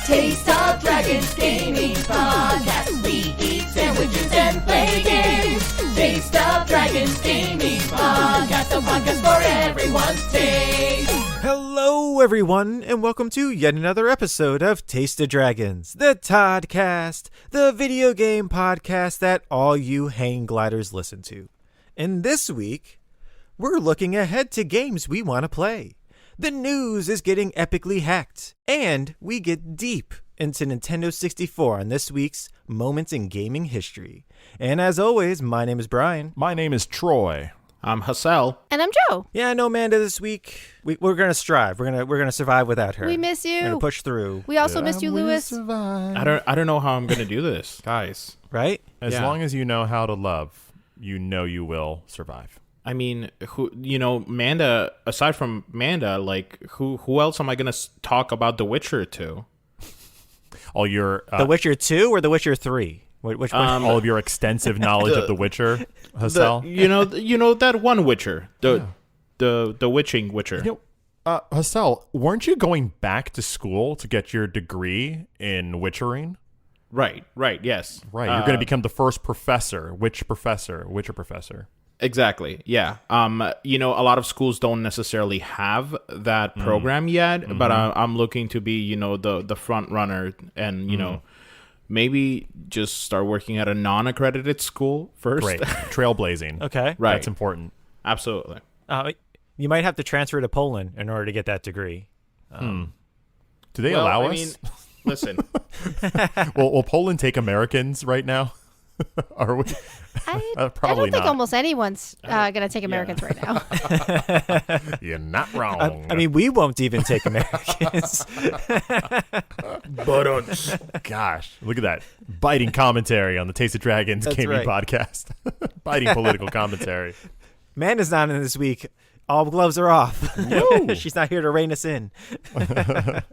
Taste of Dragons Gaming Podcast. We eat sandwiches and play games. Taste of Dragons Gaming Podcast. A podcast for everyone's taste. Hello, everyone, and welcome to yet another episode of Taste of Dragons, the Toddcast, the video game podcast that all you hang gliders listen to. And this week, we're looking ahead to games we want to play. The news is getting epically hacked, and we get deep into Nintendo 64 on this week's Moments in Gaming History. And as always, my name is Brian. My name is Troy. I'm Hassel. And I'm Joe. Yeah, no, Amanda, this week, we're going to strive. We're gonna survive without her. We miss you. We're going to push through. We also miss you, Lewis. I don't know how I'm gonna do this, guys. Right? As long as you know how to love, you know you will survive. I mean, Manda, aside from Manda, like, who else am I going to talk about The Witcher to? All your... The Witcher 2 or The Witcher 3? Which one? all of your extensive knowledge of The Witcher, Hassel? You know that one Witcher, the witching Witcher. Hassel, weren't you going back to school to get your degree in witchering? Right, yes. Right, you're going to become the first Witcher professor. Exactly. Yeah. A lot of schools don't necessarily have that program yet, but I'm looking to be, the front runner and, maybe just start working at a non-accredited school first. Great. Trailblazing. Okay. Right. That's important. Absolutely. You might have to transfer to Poland in order to get that degrry. Do they allow us? I mean, listen. Will Poland take Americans right now? Are we? I Probably don't think not. almost anyone's going to take Americans right now. You're not wrong. I mean, we won't even take Americans. But gosh, look at that biting commentary on the Taste of Dragons gaming podcast. Biting political commentary. Amanda's not in this week. All gloves are off. No. She's not here to rein us in. But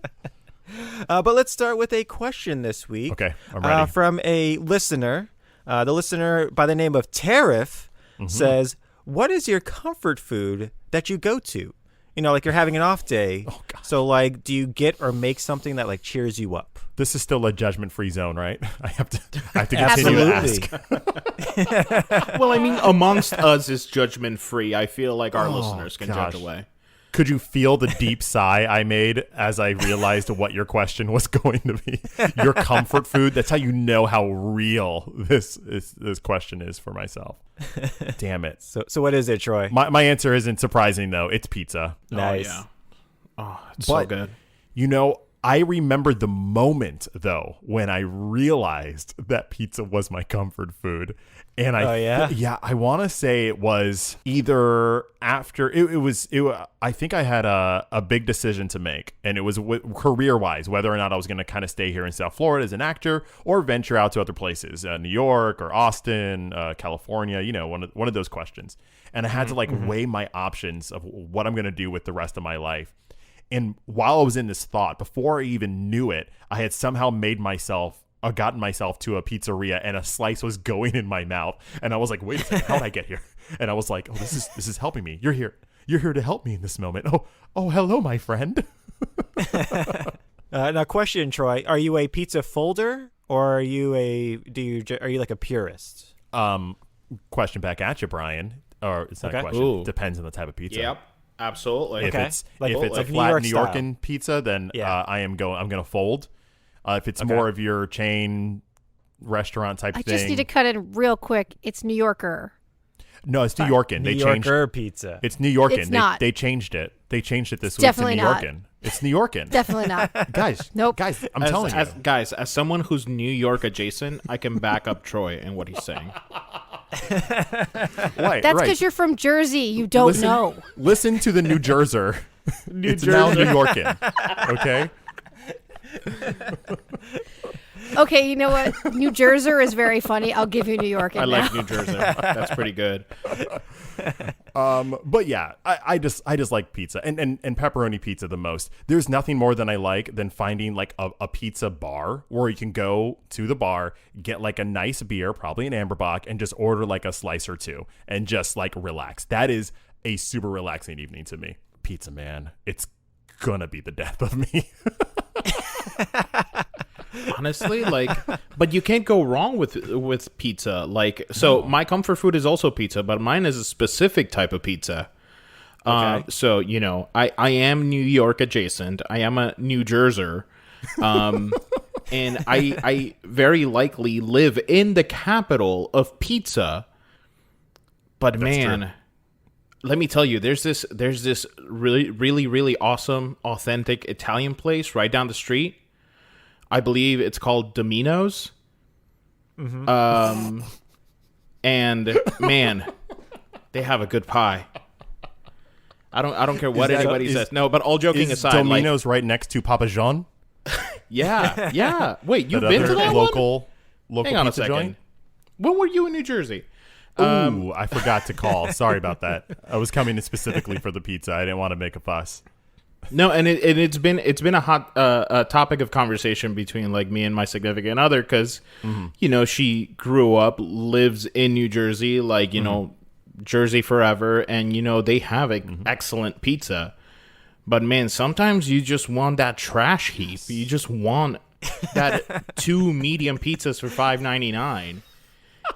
let's start with a question this week. Okay, I'm ready. From a listener. The listener by the name of Tariff says, what is your comfort food that you go to? Like you're having an off day. Oh, gosh. So like, do you get or make something that like cheers you up? This is still a judgment-free zone, right? I have to continue to ask. Well, I mean, amongst us is judgment-free. I feel like our listeners can judge away. Could you feel the deep sigh I made as I realized what your question was going to be? Your comfort food? That's how you know how real this question is for myself. Damn it. So what is it, Troy? My answer isn't surprising, though. It's pizza. Nice. Oh, yeah. Oh, it's so good. I remember the moment, though, when I realized that pizza was my comfort food. And I want to say it was either after I think I had a big decision to make, and it was career wise, whether or not I was going to kind of stay here in South Florida as an actor or venture out to other places, New York or Austin, California, one of those questions. And I had to weigh my options of what I'm going to do with the rest of my life. And while I was in this thought, before I even knew it, I had somehow gotten myself to a pizzeria, and a slice was going in my mouth, and I was like, wait a second, how did I get here? And I was like, oh, this is helping me. You're here to help me in this moment. Oh, hello, my friend. Now, question, Troy: are you a pizza folder, or are you like a purist? Question back at you, Brian. Or it's not a question. Ooh. Depends on the type of pizza. Yep. Absolutely. If Okay. it's Like a New flat York New style. Yorkin pizza, then Yeah. I'm going to fold. If it's more of your chain restaurant type I thing. just need to cut in real quick. It's New Yorker. No, it's New Yorkin. New They changed. Yorker pizza. It's New Yorkin. It's not. They changed it. They changed it this week to Definitely New not. Yorkin. It's New Yorkin. Definitely not. Guys, Nope. Guys, I'm telling you. Guys, as someone who's New York adjacent, I can back up Troy in what he's saying. Right, That's because you're from Jersey. You don't know. Listen to the New Jerser. It's now New Yorkin. Okay? Okay, you know what? New Jersey is very funny. I'll give you New York. I like New Jersey. That's pretty good. But yeah, I just like pizza and pepperoni pizza the most. There's nothing more than I like than finding like a pizza bar where you can go to the bar, get like a nice beer, probably an Amberbach, and just order like a slice or two and just like relax. That is a super relaxing evening to me. Pizza, man, it's gonna be the death of me. honestly, like, but you can't go wrong with pizza. Like, so my comfort food is also pizza, but mine is a specific type of pizza. Okay. So, you know, I am New York adjacent. I am a New Jerser. And I very likely live in the capital of pizza. But man, let me tell you, there's this really awesome, authentic Italian place right down the street. I believe it's called Domino's. Mm-hmm. And man, they have a good pie. I don't care what anybody says. No, but all joking aside, Domino's right next to Papa John? Yeah. Wait, you've been to that local Hang on a pizza second. joint? When were you in New Jersey? Ooh, I forgot to call. Sorry about that. I was coming in specifically for the pizza. I didn't want to make a fuss. No, and it's been a hot topic of conversation between like me and my significant other because you know, she grew up, lives in New Jersey, like, you know, Jersey forever, and you know, they have excellent pizza. But man, sometimes you just want that trash heap. You just want that 2 medium pizzas for $5.99,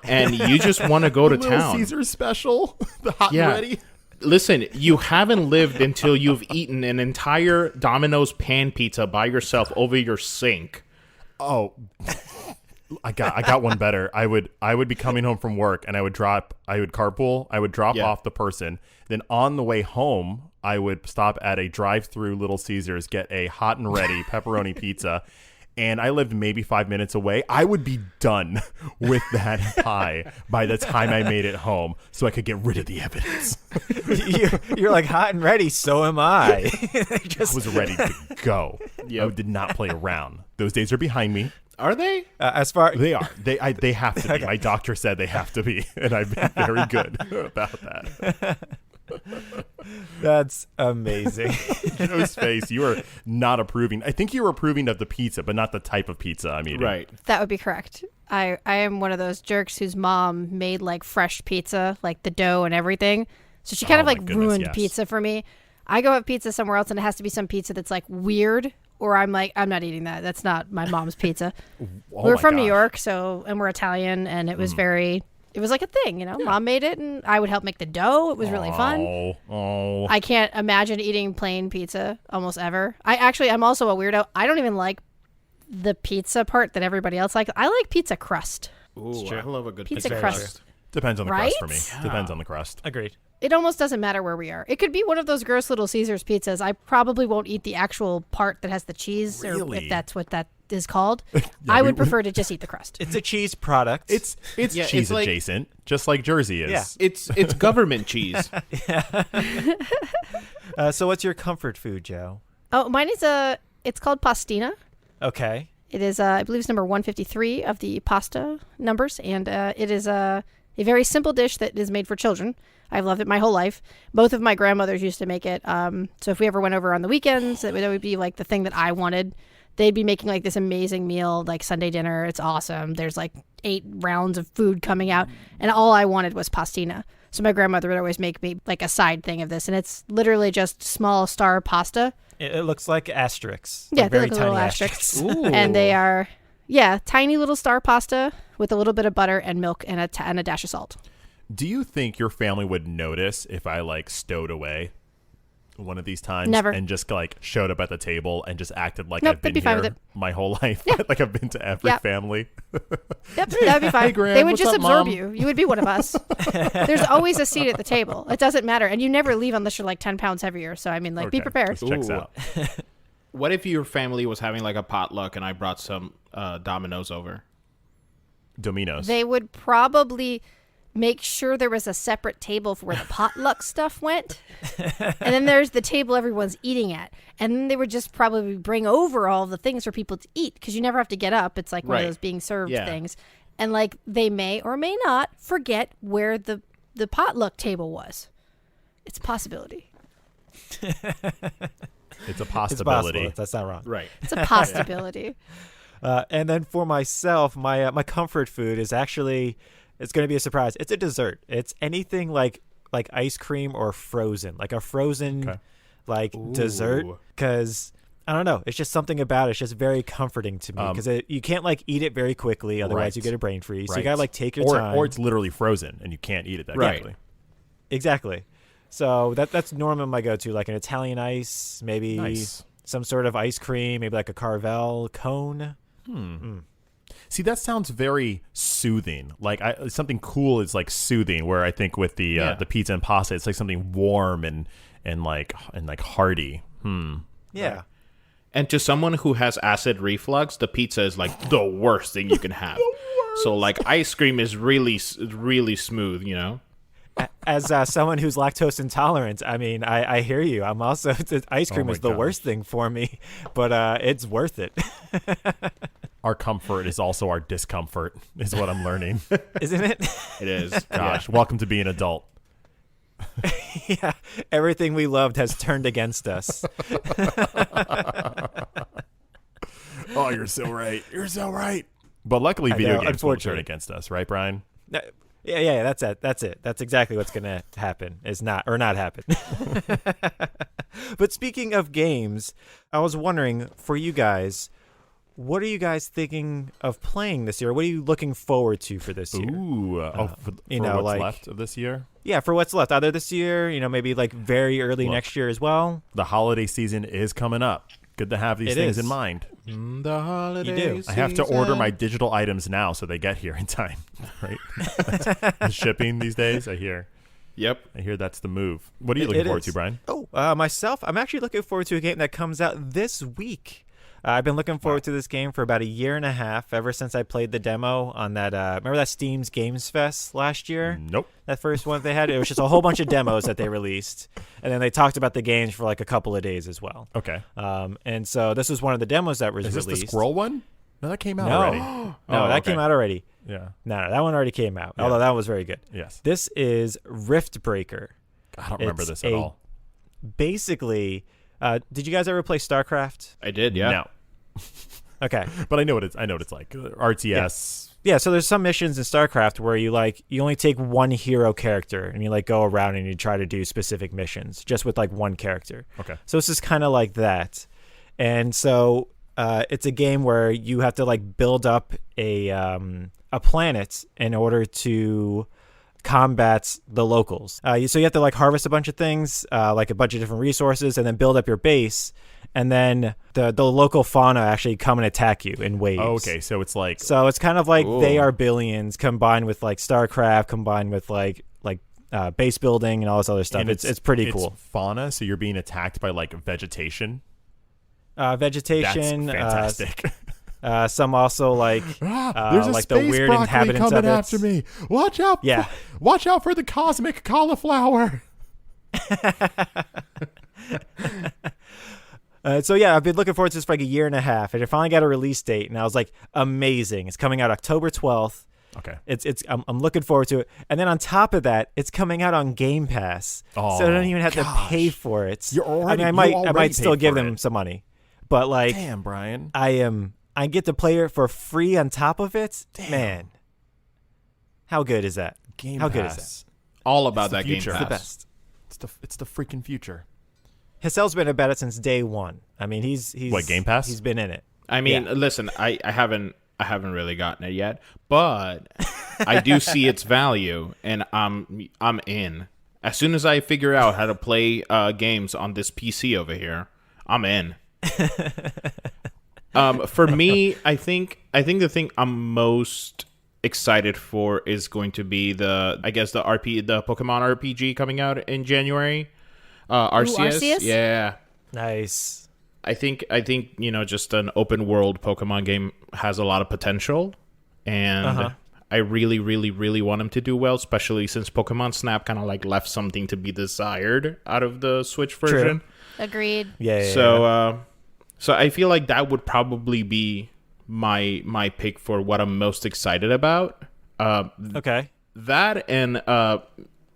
and you just want to go to Little town. Caesar special, the hot and ready. Listen, you haven't lived until you've eaten an entire Domino's pan pizza by yourself over your sink. Oh, I got one better. I would be coming home from work and I would carpool. I would drop off the person. Then on the way home, I would stop at a drive-through Little Caesars, get a hot and ready pepperoni pizza. And I lived maybe 5 minutes away. I would be done with that pie by the time I made it home so I could get rid of the evidence. You're like, hot and ready, so am I. I was ready to go. Yep. I did not play around. Those days are behind me. Are they? They are. They have to be. Okay. My doctor said they have to be, and I've been very good about that. That's amazing. Joe's face, you are not approving. I think you were approving of the pizza, but not the type of pizza I'm eating. Right. That would be correct. I am one of those jerks whose mom made like fresh pizza, like the dough and everything. So she kind of like ruined pizza for me. I go have pizza somewhere else and it has to be some pizza that's like weird, or I'm like, I'm not eating that. That's not my mom's pizza. We're from New York, and we're Italian, and it was it was like a thing, you know. Mom made it, and I would help make the dough. It was really fun. I can't imagine eating plain pizza almost ever. I'm also a weirdo. I don't even like the pizza part that everybody else likes. I like pizza crust. Ooh, I love a good pizza crust. Depends on the crust for me. Yeah. Depends on the crust. Agreed. It almost doesn't matter where we are. It could be one of those gross Little Caesars pizzas. I probably won't eat the actual part that has the cheese, or if that's what that is called. I would prefer to just eat the crust. It's a cheese product. It's cheese adjacent, just like Jersey is. Yeah. It's government cheese. So what's your comfort food, Joe? Oh, mine is it's called pastina. Okay. It is, I believe it's number 153 of the pasta numbers, and it is a very simple dish that is made for children. I've loved it my whole life. Both of my grandmothers used to make it. So if we ever went over on the weekends, that would be like the thing that I wanted. They'd be making like this amazing meal, like Sunday dinner. It's awesome. There's like 8 rounds of food coming out, and all I wanted was pastina. So my grandmother would always make me like a side thing of this, and it's literally just small star pasta. It looks like asterisks. Yeah, like they very look tiny little asterisks. And they are, tiny little star pasta with a little bit of butter and milk and a dash of salt. Do you think your family would notice if I like stowed away one of these times? Never. And just like showed up at the table and just acted like Nope, I've been they'd be fine with here it. my whole life? Yeah. Like I've been to every family. Yep, that'd be fine. Hey, Gran, they would what's just up, absorb Mom? you. You would be one of us. There's always a seat at the table. It doesn't matter. And you never leave unless you're like 10 pounds heavier. So, I mean, like, be prepared. This checks out. What if your family was having like a potluck and I brought some Domino's over? Domino's. They would probably make sure there was a separate table for where the potluck stuff went. And then there's the table everyone's eating at. And then they would just probably bring over all the things for people to eat, because you never have to get up. It's like one of those being served things. And like they may or may not forget where the potluck table was. It's a possibility. It's a It's possibility. possible. That's not wrong. Right. It's a possibility. And then for myself, my comfort food is actually, it's going to be a surprise. It's a dessert. It's anything like ice cream or frozen, like a frozen dessert. Because I don't know. It's just something about it. It's just very comforting to me because you can't like eat it very quickly, otherwise you get a brain freeze. So you gotta like take your time, or it's literally frozen and you can't eat it that quickly. Exactly. So that's normally my go-to, like an Italian ice, maybe some sort of ice cream, maybe like a Carvel cone. See, that sounds very soothing. Like something cool is like soothing. Where I think with the pizza and pasta, it's like something warm and like hearty. Yeah. Right. And to someone who has acid reflux, the pizza is like the worst thing you can have. So like ice cream is really, really smooth, you know? As someone who's lactose intolerant, I mean, I hear you. I'm also, ice cream is the worst thing for me, but it's worth it. Our comfort is also our discomfort, is what I'm learning. Isn't it? It is. Gosh, welcome to being an adult. Yeah, everything we loved has turned against us. Oh, you're so right. You're so right. But luckily, video games won't turn against us, right, Brian? Yeah, that's it. That's exactly what's gonna happen. Is not happen. But speaking of games, I was wondering for you guys, what are you guys thinking of playing this year? What are you looking forward to for this year? Ooh, for what's left of this year? Yeah, for what's left. Either this year, maybe like very early next year as well. The holiday season is coming up. Good to have these things in mind. The holiday season. I have to order my digital items now so they get here in time, right? The shipping these days, I hear. Yep. I hear that's the move. What are you looking forward to, Brian? Myself, I'm actually looking forward to a game that comes out this week. I've been looking forward to this game for about a year and a half, ever since I played the demo on that. Remember that Steam's Games Fest last year? Nope. That first one they had? It was just a whole bunch of demos that they released. And then they talked about the games for like a couple of days as well. Okay. And so this was one of the demos that was released. Is this the squirrel one? No, that came out already. That came out already. Yeah. No, that one already came out. Although that was very good. Yes. This is Rift Breaker. I don't remember this at all. Basically, did you guys ever play StarCraft? I did, yeah. No. Okay. But I know what it's like. RTS. Yeah, so there's some missions in StarCraft where you only take one hero character and you like go around and you try to do specific missions just with like one character. Okay. So it's just kind of like that. And so it's a game where you have to like build up a planet in order to combat the locals. So you have to like harvest a bunch of things, like a bunch of different resources, and then build up your base. And then the local fauna actually come and attack you in waves. Oh, okay, so it's like... So it's kind of like They Are Billions combined with like StarCraft, combined with like base building and all this other stuff. And it's pretty cool. It's fauna, so you're being attacked by like vegetation? Vegetation. That's fantastic. Some also like there's a like space the weird broccoli inhabitants coming of it. after me. Watch out! Yeah. Watch out for the cosmic cauliflower. So yeah, I've been looking forward to this for like a year and a half, and it finally got a release date, and I was like, amazing! It's coming out October 12th. Okay. I'm looking forward to it, and then on top of that, it's coming out on Game Pass, so I don't even have to pay for it. I might still give them some money, but like, damn, Brian, I get to play it for free on top of it. Damn. Man, how good is that? How good is that? All about that Game Pass. Pass. It's the best. It's the freaking future. Hassel's been about it since day one. I mean, he's what, Game Pass? He's been in it. I mean, listen, I haven't really gotten it yet, but I do see its value, and I'm in. As soon as I figure out how to play games on this PC over here, I'm in. For me, I think the thing I'm most excited for is going to be the Pokemon RPG coming out in January. Arceus? Yeah. Nice. I think just an open world Pokemon game has a lot of potential, and I really, really, really want them to do well, especially since Pokemon Snap kind of like left something to be desired out of the Switch version. True. Agreed. Yeah. So I feel like that would probably be my pick for what I'm most excited about. Okay. That and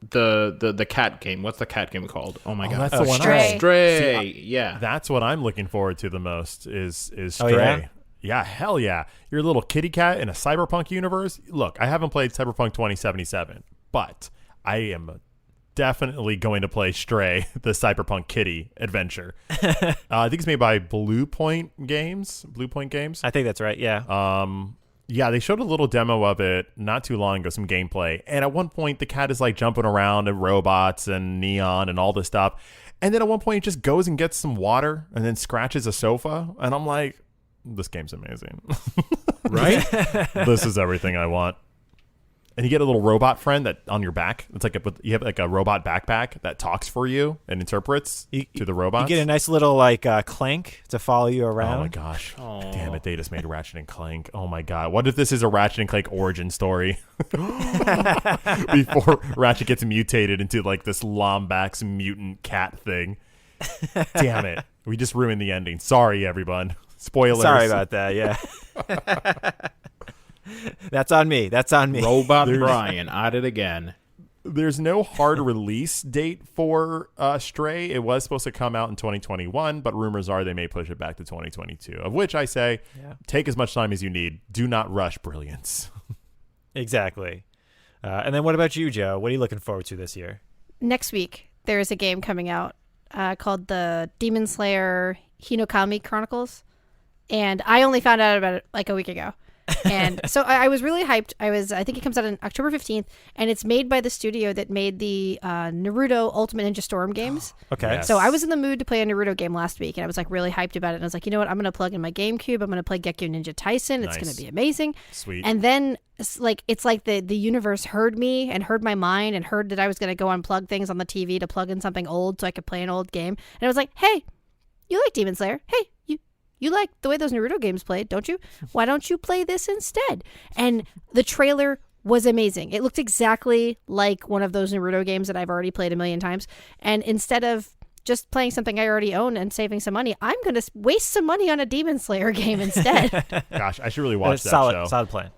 the cat game. What's the cat game called? Oh my god, that's the one. Stray. See, yeah, that's what I'm looking forward to the most. Is Stray? Oh, yeah? Yeah, hell yeah! You're a little kitty cat in a cyberpunk universe. Look, I haven't played Cyberpunk 2077, but I am definitely going to play Stray, the Cyberpunk Kitty adventure. I think it's made by Blue Point Games. I think that's right. Yeah. Yeah, they showed a little demo of it not too long ago, some gameplay. And at one point, the cat is like jumping around and robots and neon and all this stuff. And then at one point, it just goes and gets some water and then scratches a sofa. And I'm like, this game's amazing. Right? This is everything I want. And you get a little robot friend that on your back. It's like you have like a robot backpack that talks for you and interprets to the robots. You get a nice little like Clank to follow you around. Oh my gosh. Aww. Damn it. They just made Ratchet and Clank. Oh my God. What if this is a Ratchet and Clank origin story? Before Ratchet gets mutated into like this Lombax mutant cat thing. Damn it. We just ruined the ending. Sorry, everyone. Spoilers. Sorry about that. Yeah. That's on me. Robot Brian at it again. There's no hard release date for Stray. It was supposed to come out in 2021, but rumors are they may push it back to 2022, of which I say, take as much time as you need. Do not rush brilliance. Exactly. And then what about you, Joe? What are you looking forward to this year? Next week, there is a game coming out called the Demon Slayer Hinokami Chronicles. And I only found out about it like a week ago. And so I was really hyped. I think it comes out on October 15th, and it's made by the studio that made the Naruto Ultimate Ninja Storm games. Okay. Yes. So I was in the mood to play a Naruto game last week, and I was like really hyped about it. And I was like, you know what? I'm going to plug in my GameCube. I'm going to play Gekko Ninja Tyson. It's going to be amazing. Sweet. And then it's like the universe heard me and heard my mind and heard that I was going to go unplug things on the TV to plug in something old so I could play an old game. And I was like, hey, you like Demon Slayer? Hey, you like the way those Naruto games played, don't you? Why don't you play this instead? And the trailer was amazing. It looked exactly like one of those Naruto games that I've already played a million times. And instead of just playing something I already own and saving some money, I'm going to waste some money on a Demon Slayer game instead. Gosh, I should really watch that show. show. Solid plan.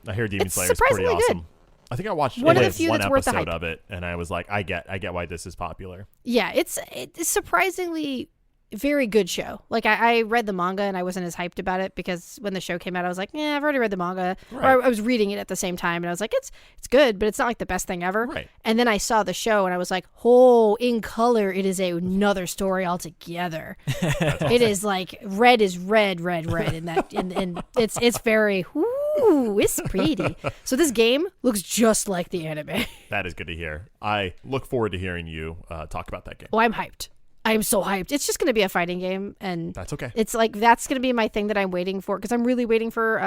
I hear Demon It's Slayer is pretty surprisingly awesome. good. I think I watched One of the at least few one that's worth the episode hype. of it, and I was like, I get why this is popular. Yeah, it's surprisingly very good show. Like I read the manga and I wasn't as hyped about it because when the show came out I was like, I've already read the manga. Right. Or I was reading it at the same time and I was like, it's good, but it's not like the best thing ever. Right. And then I saw the show and I was like, oh, in color it is another story altogether. Awesome. It is like red is red and that and it's very it's pretty. So this game looks just like the anime. That is good to hear. I look forward to hearing you talk about that game. Oh, I'm hyped. I am so hyped. It's just going to be a fighting game, and That's okay. It's like that's going to be my thing that I'm waiting for because I'm really waiting for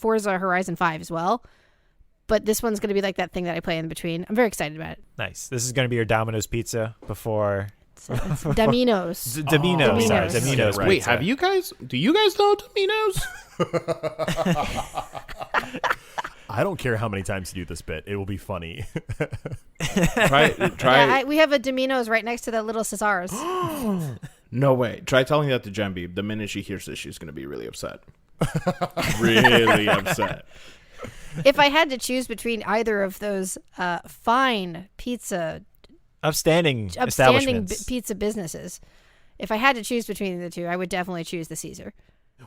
Forza Horizon 5 as well. But this one's going to be like that thing that I play in between. I'm very excited about it. Nice. This is going to be your Domino's pizza before. It's Domino's. Domino's. Sorry, Domino's. Domino's. Right. Wait, do you guys know Domino's? I don't care how many times you do this bit. It will be funny. Try. Yeah, we have a Domino's right next to that little Cesar's. No way. Try telling that to Gemby. The minute she hears this, she's going to be really upset. Really upset. If I had to choose between either of those fine pizza, Upstanding establishments. pizza businesses, if I had to choose between the two, I would definitely choose the Caesar.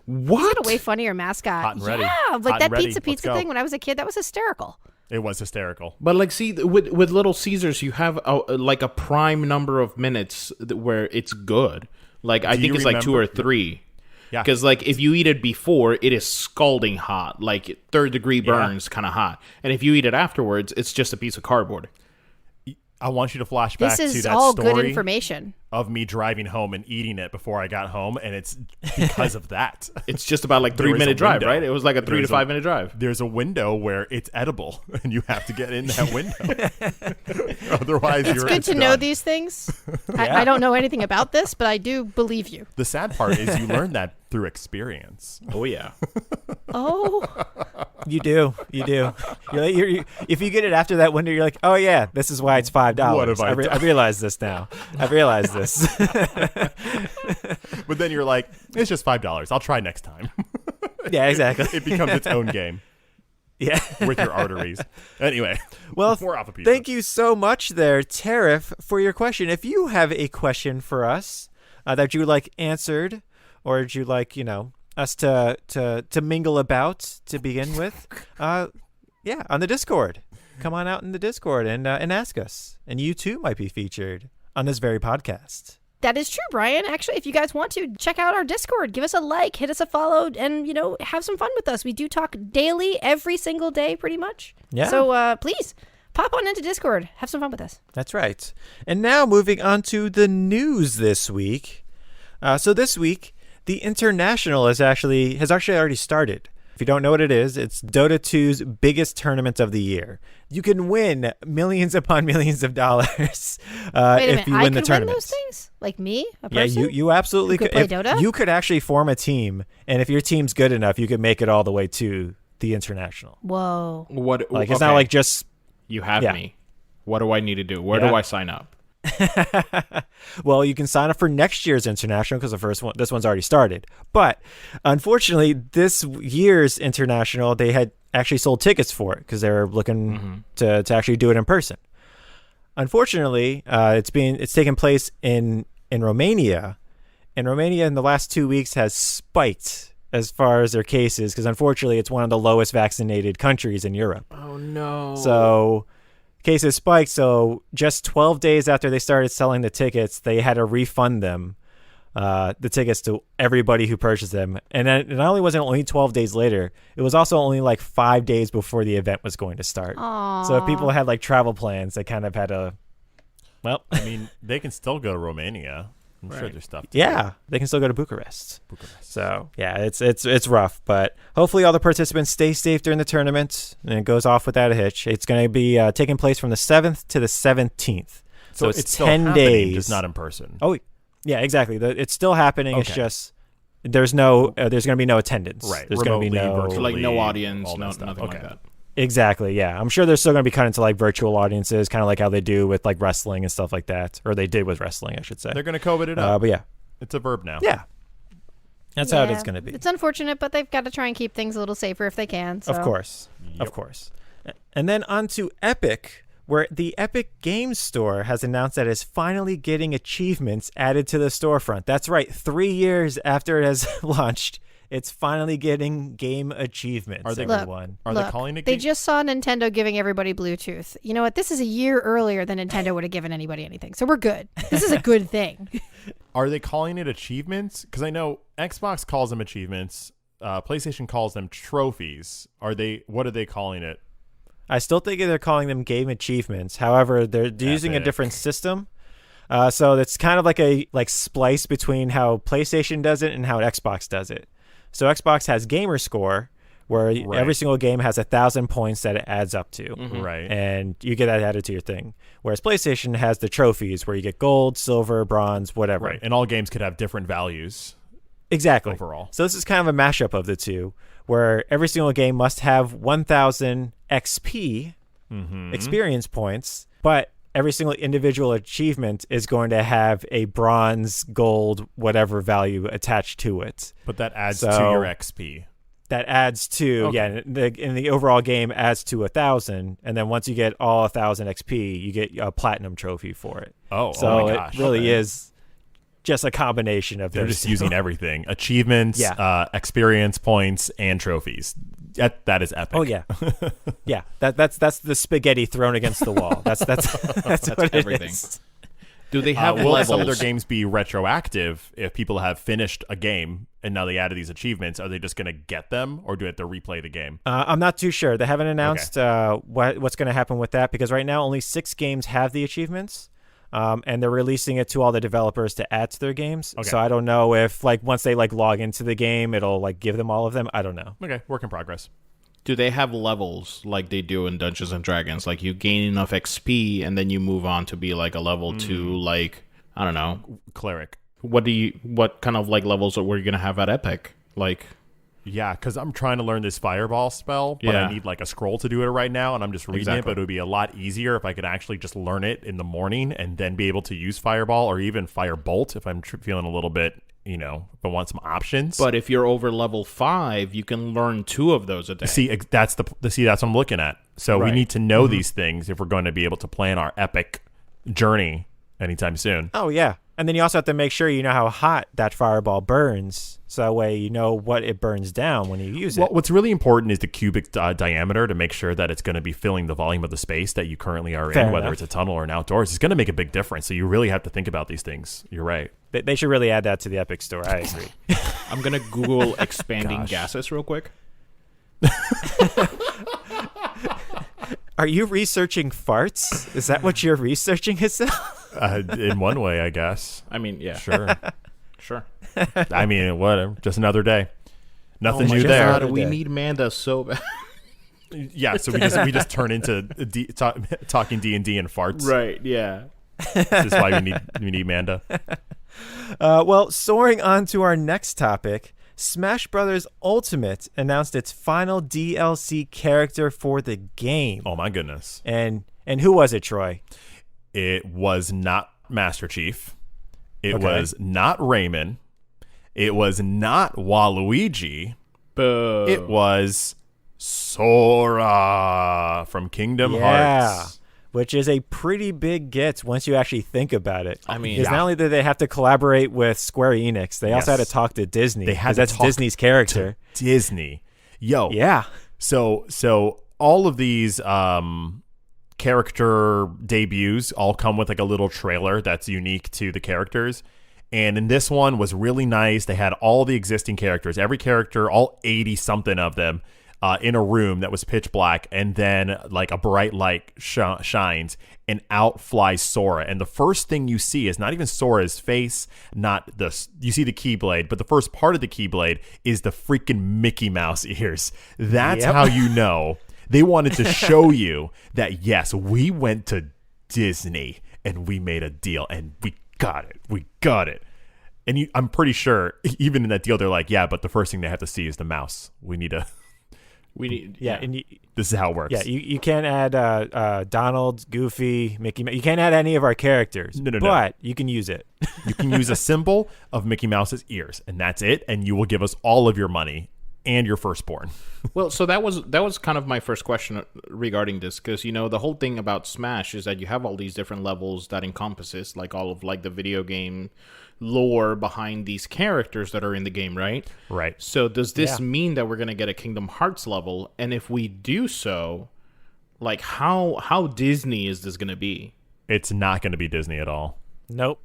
What? A way funnier mascot. Hot and ready. Yeah, Hot like and that ready. pizza Let's go. thing when I was a kid, that was hysterical. It was hysterical. But like, see, with Little Caesars, you have like a prime number of minutes where it's good. Like I think it's like 2 or 3. Yeah. Because like if you eat it before, it is scalding hot, like 3rd degree burns, kind of hot. And if you eat it afterwards, it's just a piece of cardboard. I want you to flash back This to is that all story good information. of me driving home and eating it before I got home, and it's because of that. It's just about like There is a 3-minute drive, window. right? It was like a 3 to 5 minute drive. There's a window where it's edible, and you have to get in that window. Otherwise, It's you're good to know done. these things. I don't know anything about this, but I do believe you. The sad part is you learn that through experience. Oh yeah. Oh, You do. You're if you get it after that window, you're like, oh yeah, this is why it's $5. What have I done? I realize this now. I realize this. But then you're like, it's just $5. I'll try next time. Yeah, exactly. It becomes its own game Yeah. with your arteries. Anyway, Well, more off a pizza. thank you so much there, Tariff, for your question. If you have a question for us that you would like answered, or would you like, us to mingle about to begin with, yeah, on the Discord. come on out in the Discord and ask us. And you too might be featured on this very podcast. That is true, Brian. Actually, if you guys want to, check out our Discord. Give us a like, hit us a follow, and, have some fun with us. We do talk daily, every single day, pretty much. Yeah. So please, pop on into Discord. Have some fun with us. That's right. And now moving on to the news this week. So this week, the International has actually already started. If you don't know what it is, it's Dota 2's biggest tournament of the year. You can win millions upon millions of dollars if you win the tournament. Win those things? Like me, a person? Yeah, you absolutely could. Play Dota? You could actually form a team, and if your team's good enough, you could make it all the way to the International. Whoa. It's not like just... You have me. What do I need to do? Where do I sign up? Well, you can sign up for next year's International because this one's already started. But unfortunately, this year's International, they had actually sold tickets for it because they were looking to actually do it in person. Unfortunately, it's taken place in Romania, and Romania in the last 2 weeks has spiked as far as their cases because unfortunately, it's one of the lowest vaccinated countries in Europe. Oh no! So cases spiked, so just 12 days after they started selling the tickets, they had to refund them, the tickets to everybody who purchased them. And then it not only wasn't only 12 days later, it was also only like 5 days before the event was going to start. Aww. So if people had like travel plans, they kind of had to, well. I mean, they can still go to Romania. I'm sure there's stuff. Yeah, they can still go to Bucharest. So yeah, it's rough, but hopefully all the participants stay safe during the tournament and it goes off without a hitch. It's going to be taking place from the 7th to the 17th. So it's 10 days. Just not in person. Oh, yeah, exactly. It's still happening. Okay. It's just there's going to be no attendance. Right. There's going to be no audience, nothing like that. Exactly, yeah. I'm sure they're still going to be cut into like virtual audiences, kind of like how they do with like wrestling and stuff like that. Or they did with wrestling, I should say. They're going to COVID it up. But yeah. It's a verb now. Yeah. That's how it's going to be. It's unfortunate, but they've got to try and keep things a little safer if they can. So. Of course. Yep. Of course. And then on to Epic, where the Epic Games Store has announced that it's finally getting achievements added to the storefront. That's right. 3 years after it has launched, it's finally getting game achievements. Are they calling it? They just saw Nintendo giving everybody Bluetooth. You know what? This is a year earlier than Nintendo would have given anybody anything, so we're good. This is a good thing. Are they calling it achievements? Because I know Xbox calls them achievements. PlayStation calls them trophies. What are they calling it? I still think they're calling them game achievements. However, they're using a different system. So it's kind of like a splice between how PlayStation does it and how Xbox does it. So Xbox has Gamer Score, where every single game has 1,000 points that it adds up to. Mm-hmm. Right. And you get that added to your thing. Whereas PlayStation has the trophies, where you get gold, silver, bronze, whatever. Right. And all games could have different values. Exactly. Overall. So this is kind of a mashup of the two, where every single game must have 1,000 XP, experience points, but every single individual achievement is going to have a bronze, gold, whatever value attached to it. But that adds to your XP. That adds to, in the overall game adds to 1,000. And then once you get all 1,000 XP, you get a platinum trophy for it. Oh my gosh. It really is just a combination of They're just using everything. Achievements, experience points, and trophies. That is epic. Oh yeah, yeah. That's the spaghetti thrown against the wall. That's what everything. It is. Do they have will levels? Some of their games be retroactive if people have finished a game and now they added these achievements? Are they just going to get them, or do they have to replay the game? I'm not too sure. They haven't announced what's going to happen with that, because right now only 6 games have the achievements. And they're releasing it to all the developers to add to their games. Okay. So I don't know if once they log into the game, it'll give them all of them. I don't know. Okay, work in progress. Do they have levels like they do in Dungeons and Dragons? Like you gain enough XP and then you move on to be a level 2, I don't know, cleric. What kind of levels were you gonna have at Epic? Yeah, because I'm trying to learn this fireball spell, but I need a scroll to do it right now, and I'm just reading it. But it would be a lot easier if I could actually just learn it in the morning and then be able to use fireball or even firebolt if I'm feeling a little bit, if I want some options. But if you're over level 5, you can learn 2 of those a day. See, that's what I'm looking at. So we need to know these things if we're going to be able to plan our epic journey anytime soon. Oh yeah. And then you also have to make sure you know how hot that fireball burns, so that way you know what it burns down when you use it. Well, what's really important is the cubic diameter to make sure that it's going to be filling the volume of the space that you currently are in, whether it's a tunnel or an outdoors. It's going to make a big difference, so you really have to think about these things. You're right. They should really add that to the Epic Store. I agree. I'm going to Google expanding gases real quick. Are you researching farts? Is that what you're researching, Hassel? In one way, I guess. I mean, yeah. Sure. Sure. I mean, whatever. Just another day. Nothing new God, there. we need Manda so bad. Yeah, so we just turn into talking D&D and farts. Right, yeah. This is why we need Manda. Well, soaring on to our next topic, Smash Bros. Ultimate announced its final DLC character for the game. Oh my goodness. And who was it, Troy? It was not Master Chief. It was not Rayman. It was not Waluigi. Boo. It was Sora from Kingdom Hearts. Which is a pretty big get once you actually think about it. I mean, because not only did they have to collaborate with Square Enix, they also had to talk to Disney. They had to that's talk Disney's character. To Disney. Yo. Yeah. So all of these character debuts all come with like a little trailer that's unique to the characters. And in this one was really nice. They had all the existing characters, every character, all 80 something of them, in a room that was pitch black, and then like a bright light shines, and out flies Sora. And the first thing you see is not even Sora's face, you see the Keyblade, but the first part of the Keyblade is the freaking Mickey Mouse ears. That's how you know they wanted to show you that, yes, we went to Disney and we made a deal and we got it. And I'm pretty sure even in that deal, they're like, yeah, but the first thing they have to see is the mouse. And this is how it works. Yeah, you can't add Donald, Goofy, Mickey Mouse. You can't add any of our characters. No. But you can use it. You can use a symbol of Mickey Mouse's ears, and that's it. And you will give us all of your money and your firstborn. Well, so that was kind of my first question regarding this, because the whole thing about Smash is that you have all these different levels that encompasses like all of like the video game lore behind these characters that are in the game, right? Right. So does this mean that we're going to get a Kingdom Hearts level? And if we do so, like how Disney is this going to be? It's not going to be Disney at all. Nope,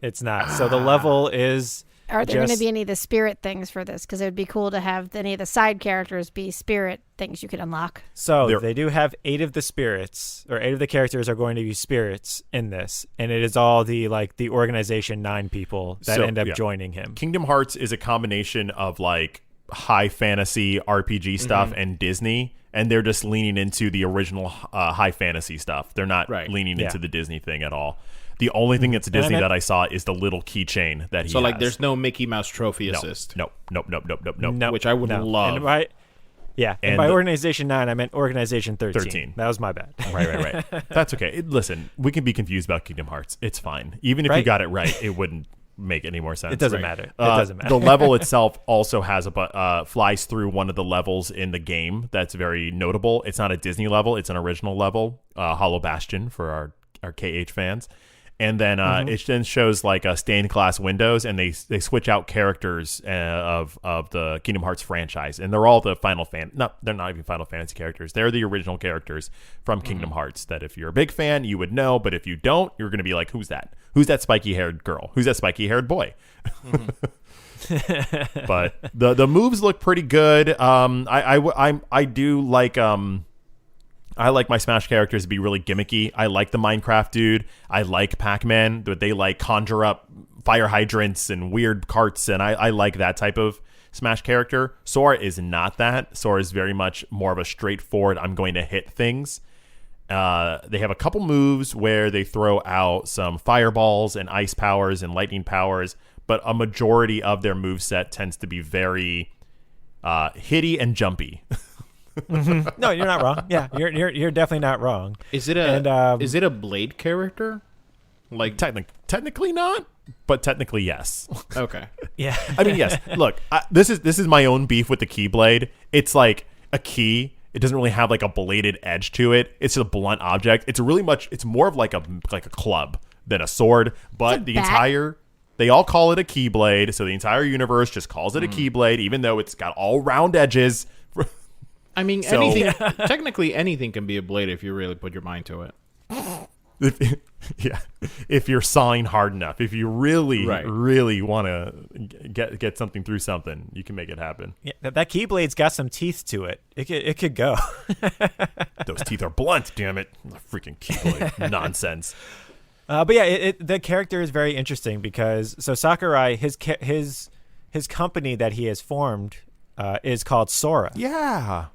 it's not. So the level is... Are there going to be any of the spirit things for this? Because it would be cool to have any of the side characters be spirit things you could unlock. So they do have 8 of the spirits, or 8 of the characters are going to be spirits in this, and it is all the Organization 9 people that end up joining him. Kingdom Hearts is a combination of like high fantasy RPG stuff and Disney, and they're just leaning into the original high fantasy stuff. They're not leaning into the Disney thing at all. The only thing that's Disney that I saw is the little keychain that he has. So, like, there's no Mickey Mouse trophy assist? Nope. Which I would love. And by Organization 9, I meant Organization 13. That was my bad. Right. That's okay. Listen, we can be confused about Kingdom Hearts. It's fine. Even if you got it right, it wouldn't make any more sense. It doesn't matter. The level itself also has flies through one of the levels in the game that's very notable. It's not a Disney level. It's an original level, Hollow Bastion for our KH fans. And then it then shows like stained glass windows, and they switch out characters of the Kingdom Hearts franchise, and they're all the they're not even Final Fantasy characters. They're the original characters from Kingdom Hearts that if you're a big fan, you would know, but if you don't, you're going to be like, who's that? Who's that spiky-haired girl? Who's that spiky-haired boy? But the moves look pretty good. I do like I like my Smash characters to be really gimmicky. I like the Minecraft dude. I like Pac-Man, but they like conjure up fire hydrants and weird carts, and I like that type of Smash character. Sora is not that. Sora is very much more of a straightforward, I'm going to hit things. They have a couple moves where they throw out some fireballs and ice powers and lightning powers, but a majority of their moveset tends to be very hitty and jumpy. No, you're not wrong. Yeah, you're definitely not wrong. Is it a Blade character? Like technically not, but technically yes. Okay. Yeah. I mean, yes. Look, this is my own beef with the Keyblade. It's like a key. It doesn't really have like a bladed edge to it. It's just a blunt object. It's more of like a club than a sword. But they all call it a Keyblade, so the entire universe just calls it a Keyblade, even though it's got all round edges. I mean, technically anything can be a blade if you really put your mind to it. If you're sawing hard enough, if you really want to get something through something, you can make it happen. Yeah, that Keyblade's got some teeth to it. It could go. Those teeth are blunt. Damn it, freaking Keyblade nonsense. But yeah, the character is very interesting because Sakurai, his company that he has formed is called Sora. Yeah.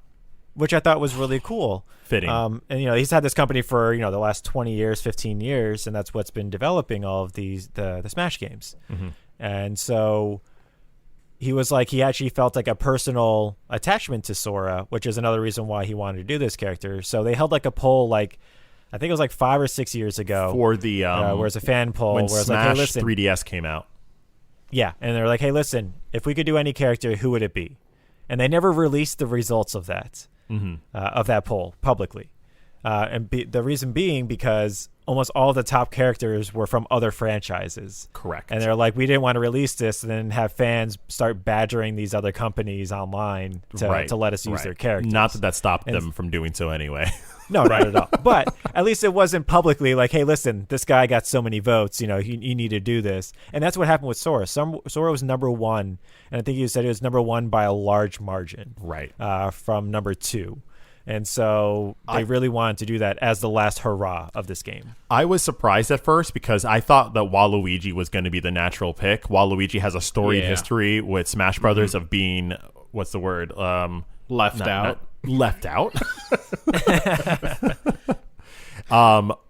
Which I thought was really cool. Fitting. And, he's had this company for, the last 20 years, 15 years, and that's what's been developing all of the Smash games. Mm-hmm. And so he was like, he actually felt like a personal attachment to Sora, which is another reason why he wanted to do this character. So they held like a poll, I think it was like 5 or 6 years ago. For the, where it's a fan poll. When where it's Smash like, hey, listen, 3DS came out. Yeah. And they're like, hey, listen, if we could do any character, who would it be? And they never released the results of that. Of that poll publicly. The reason being because almost all the top characters were from other franchises. Correct. And they're like, we didn't want to release this and then have fans start badgering these other companies online to let us use their characters. Not that stopped them from doing so anyway. No, not at all. But at least it wasn't publicly like, hey, listen, this guy got so many votes, you need to do this. And that's what happened with Sora. Sora was number 1, and I think you said it was number 1 by a large margin. Right. From number 2. And so they really wanted to do that as the last hurrah of this game. I was surprised at first because I thought that Waluigi was going to be the natural pick. Waluigi has a storied history with Smash Brothers of being, what's the word? Left out. Left out.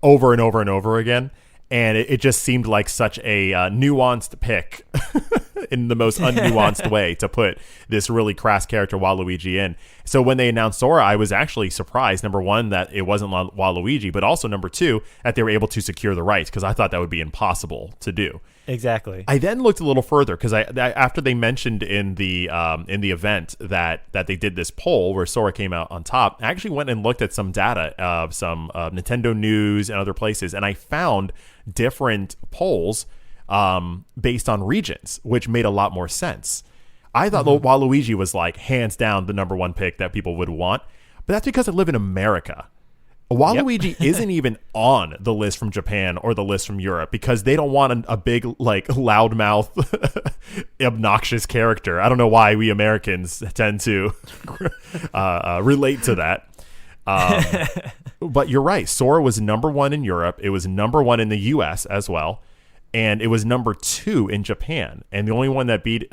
Over and over and over again. And it just seemed like such a nuanced pick in the most unnuanced way to put this really crass character Waluigi in. So when they announced Sora, I was actually surprised, number 1, that it wasn't Waluigi, but also number 2, that they were able to secure the rights, because I thought that would be impossible to do. Exactly. I then looked a little further because after they mentioned in the event that they did this poll where Sora came out on top, I actually went and looked at some data of some Nintendo News and other places, and I found different polls based on regions, which made a lot more sense. I thought Waluigi was like hands down the number 1 pick that people would want, but that's because I live in America. Waluigi isn't even on the list from Japan or the list from Europe because they don't want a big, loudmouth, obnoxious character. I don't know why we Americans tend to relate to that. But you're right. Sora was number 1 in Europe. It was number 1 in the US as well. And it was number 2 in Japan. And the only one that beat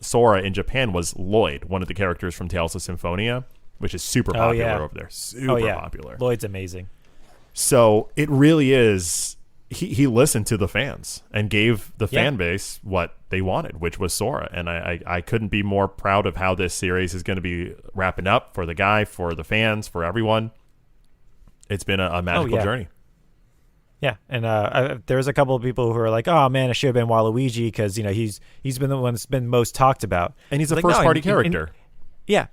Sora in Japan was Lloyd, one of the characters from Tales of Symphonia, which is super popular over there. Super popular. Lloyd's amazing. So it really is. He listened to the fans and gave the fan base what they wanted, which was Sora. And I couldn't be more proud of how this series is going to be wrapping up for the guy, for the fans, for everyone. It's been a magical journey. Yeah, and there's a couple of people who are like, "Oh man, it should have been Waluigi because he's been the one that's been most talked about." And he's a first party character.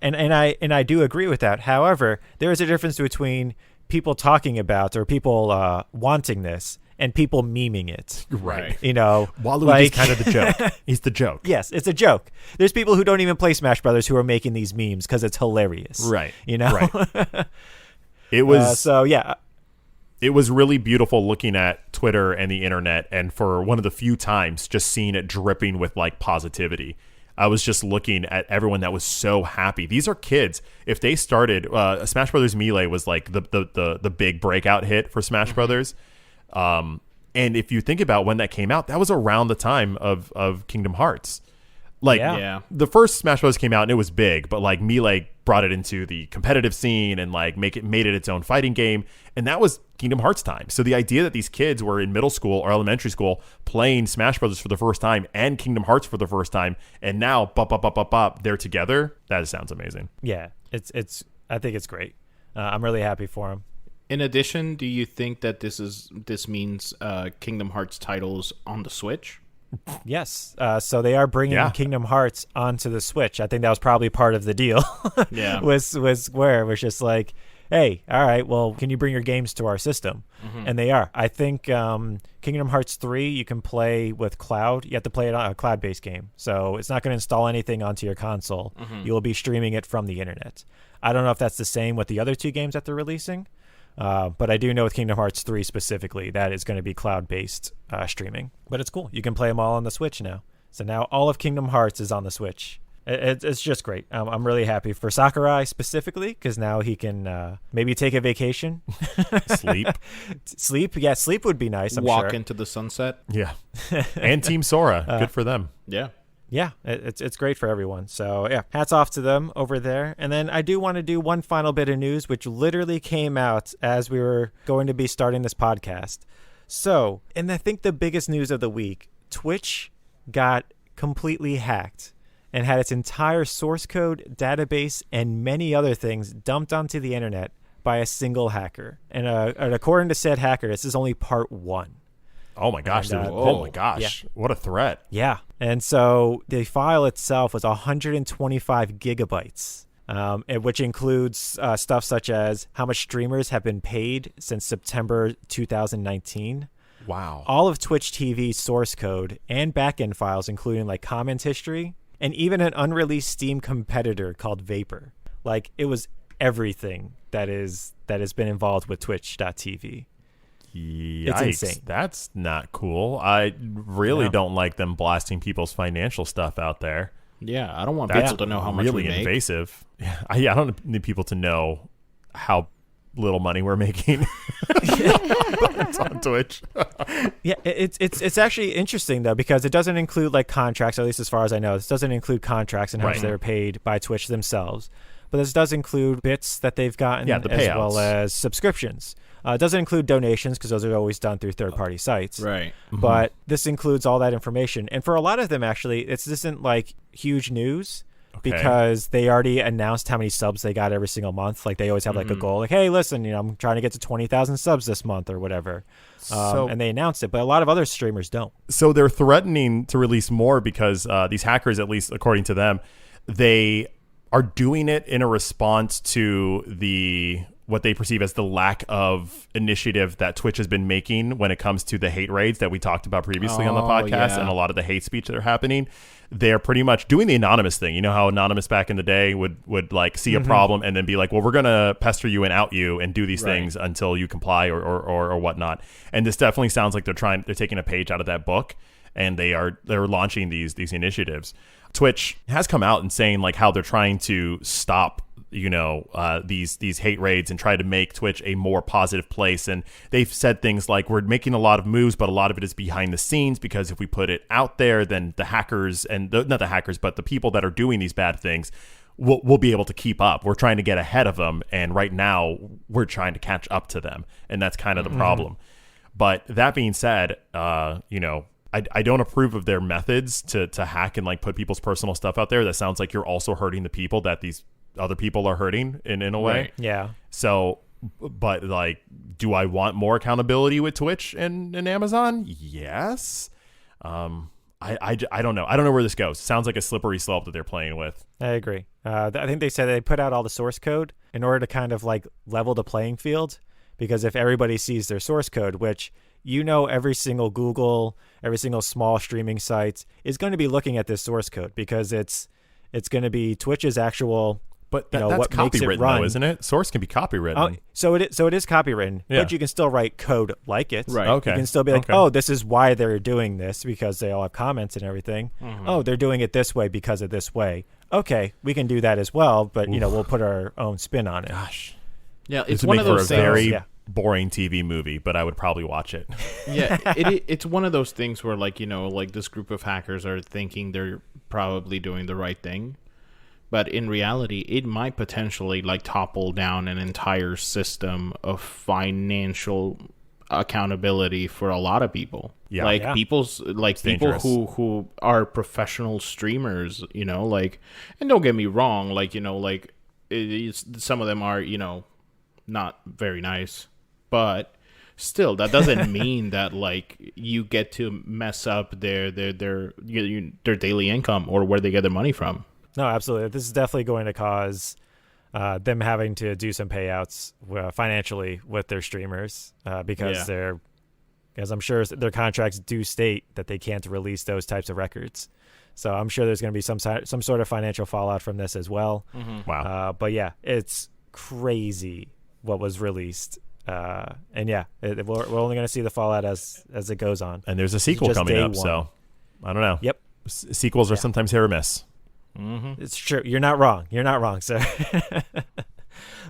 And I do agree with that. However, there is a difference between people talking about or people wanting this and people memeing it. Right. Waluigi's kind of the joke. He's the joke. Yes, it's a joke. There's people who don't even play Smash Brothers who are making these memes because it's hilarious. Right. Right. It was It was really beautiful looking at Twitter and the internet, and for one of the few times just seeing it dripping with positivity. I was just looking at everyone that was so happy. These are kids. If they started, Smash Brothers Melee was like the big breakout hit for Smash Brothers. And if you think about when that came out, that was around the time of Kingdom Hearts. The first Smash Bros. Came out and it was big, but Melee brought it into the competitive scene and made it its own fighting game, and that was Kingdom Hearts time. So the idea that these kids were in middle school or elementary school playing Smash Bros. For the first time and Kingdom Hearts for the first time, and now they're together, that sounds amazing. Yeah, I think it's great. I'm really happy for them. In addition, do you think that this means Kingdom Hearts titles on the Switch? Yes. So they are bringing Kingdom Hearts onto the Switch. I think that was probably part of the deal. Yeah. was where it was just like, hey, all right, well, can you bring your games to our system? And they are. I think Kingdom Hearts 3 you can play with cloud. You have to play it on a cloud-based game, so it's not going to install anything onto your console. You will be streaming it from the internet. I don't know if that's the same with the other 2 games that they're releasing, but I do know with Kingdom Hearts 3 specifically that is going to be cloud-based streaming. But it's cool. You can play them all on the Switch now. So now all of Kingdom Hearts is on the Switch. It's just great. I'm really happy for Sakurai specifically because now he can maybe take a vacation. Sleep. Yeah, sleep would be nice, I'm sure. Walk into the sunset. Yeah. And Team Sora. Good for them. Yeah. Yeah, it's great for everyone. So, yeah, hats off to them over there. And then I do want to do one final bit of news, which literally came out as we were going to be starting this podcast. So, and I think the biggest news of the week, Twitch got completely hacked and had its entire source code, database, and many other things dumped onto the internet by a single hacker. And according to said hacker, this is only part 1. Oh my gosh! Yeah. What a threat! Yeah, and so the file itself was 125 gigabytes, which includes stuff such as how much streamers have been paid since September 2019. Wow! All of Twitch TV's source code and backend files, including like comment history, and even an unreleased Steam competitor called Vapor. Like it was everything that has been involved with Twitch.tv. Yikes, it's insane. That's not cool. I really don't like them blasting people's financial stuff out there. Yeah, I don't want people to know how much we make. Really invasive. Yeah, I don't need people to know how little money we're making on Twitch. Yeah, it's actually interesting though because it doesn't include like contracts, at least as far as I know. This doesn't include contracts and how much they're paid by Twitch themselves. But this does include bits that they've gotten the as payouts. well as subscriptions. It doesn't include donations because those are always done through third-party sites. Right. But this includes all that information. And for a lot of them, actually, this isn't like huge news because they already announced how many subs they got every single month. Like they always have like a goal, like, hey, listen, I'm trying to get to 20,000 subs this month or whatever. And they announced it. But a lot of other streamers don't. So they're threatening to release more because these hackers, at least according to them, they are doing it in a response to what they perceive as the lack of initiative that Twitch has been making when it comes to the hate raids that we talked about previously on the podcast and a lot of the hate speech that are happening. They're pretty much doing the anonymous thing. You know how Anonymous back in the day would like see a problem and then be like, well, we're going to pester you and out you and do these things until you comply or whatnot. And this definitely sounds like they're taking a page out of that book and they're launching these initiatives. Twitch has come out and saying like how they're trying to stop these hate raids and try to make Twitch a more positive place. And they've said things like, we're making a lot of moves, but a lot of it is behind the scenes because if we put it out there, then the hackers and not the hackers, but the people that are doing these bad things will be able to keep up. We're trying to get ahead of them. And right now we're trying to catch up to them. And that's kind of the problem. But that being said, I don't approve of their methods to hack and like put people's personal stuff out there. That sounds like you're also hurting the people that these other people are hurting in a way. Right. Yeah. So, but like, do I want more accountability with Twitch and Amazon? Yes. I don't know. I don't know where this goes. Sounds like a slippery slope that they're playing with. I agree. I think they said they put out all the source code in order to kind of like level the playing field, because if everybody sees their source code, which every single Google, every single small streaming site is going to be looking at this source code because it's going to be Twitch's actual. But that's what copywritten, though, isn't it? Source can be copywritten. Oh, so it is copywritten, but you can still write code like it. Right. Okay. You can still be like, oh, this is why they're doing this because they all have comments and everything. Oh, they're doing it this way because of this way. Okay, we can do that as well, but we'll put our own spin on it. Gosh. Yeah, This it's would one make of for those a things. very boring TV movie, but I would probably watch it. Yeah, it's one of those things where like this group of hackers are thinking they're probably doing the right thing. But in reality, it might potentially like topple down an entire system of financial accountability for a lot of people. Yeah. People dangerous. who are professional streamers, and don't get me wrong, some of them are, not very nice, but still that doesn't mean that like you get to mess up their daily income or where they get their money from. No, absolutely. This is definitely going to cause them having to do some payouts financially with their streamers because as I'm sure their contracts do state that they can't release those types of records. So I'm sure there's going to be some sort of financial fallout from this as well. Mm-hmm. Wow. But yeah, it's crazy what was released. And yeah, we're only going to see the fallout as it goes on. And there's a sequel coming up, so I don't know. Yep. Sequels are sometimes hit or miss. Mm-hmm. It's true. You're not wrong, sir.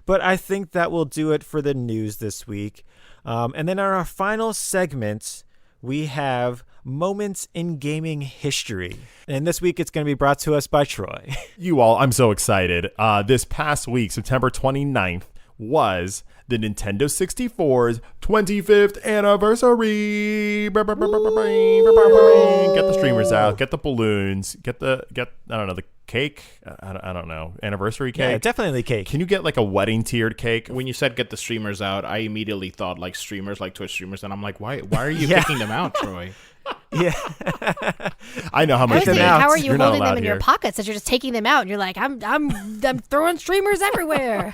But I think that will do it for the news this week. And then on our final segment, we have Moments in Gaming History. And this week it's going to be brought to us by Troy. You all, I'm so excited. This past week, September 29th, was the Nintendo 64's 25th anniversary. Get the streamers out, get the balloons, get I don't know, the cake. I don't know, anniversary cake. Yeah, definitely cake. Can you get like a wedding tiered cake? When you said get the streamers out, I immediately thought like streamers, like Twitch streamers, and I'm like, why are you picking them out, Troy? Yeah. I know how much they how are you holding them in your pockets that you're just taking them out and you're like, I'm throwing streamers everywhere.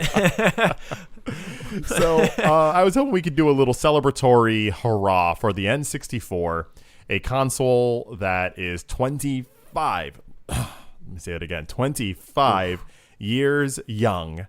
So I was hoping we could do a little celebratory hurrah for the N64, a console that is 25 let me say it again, 25 years young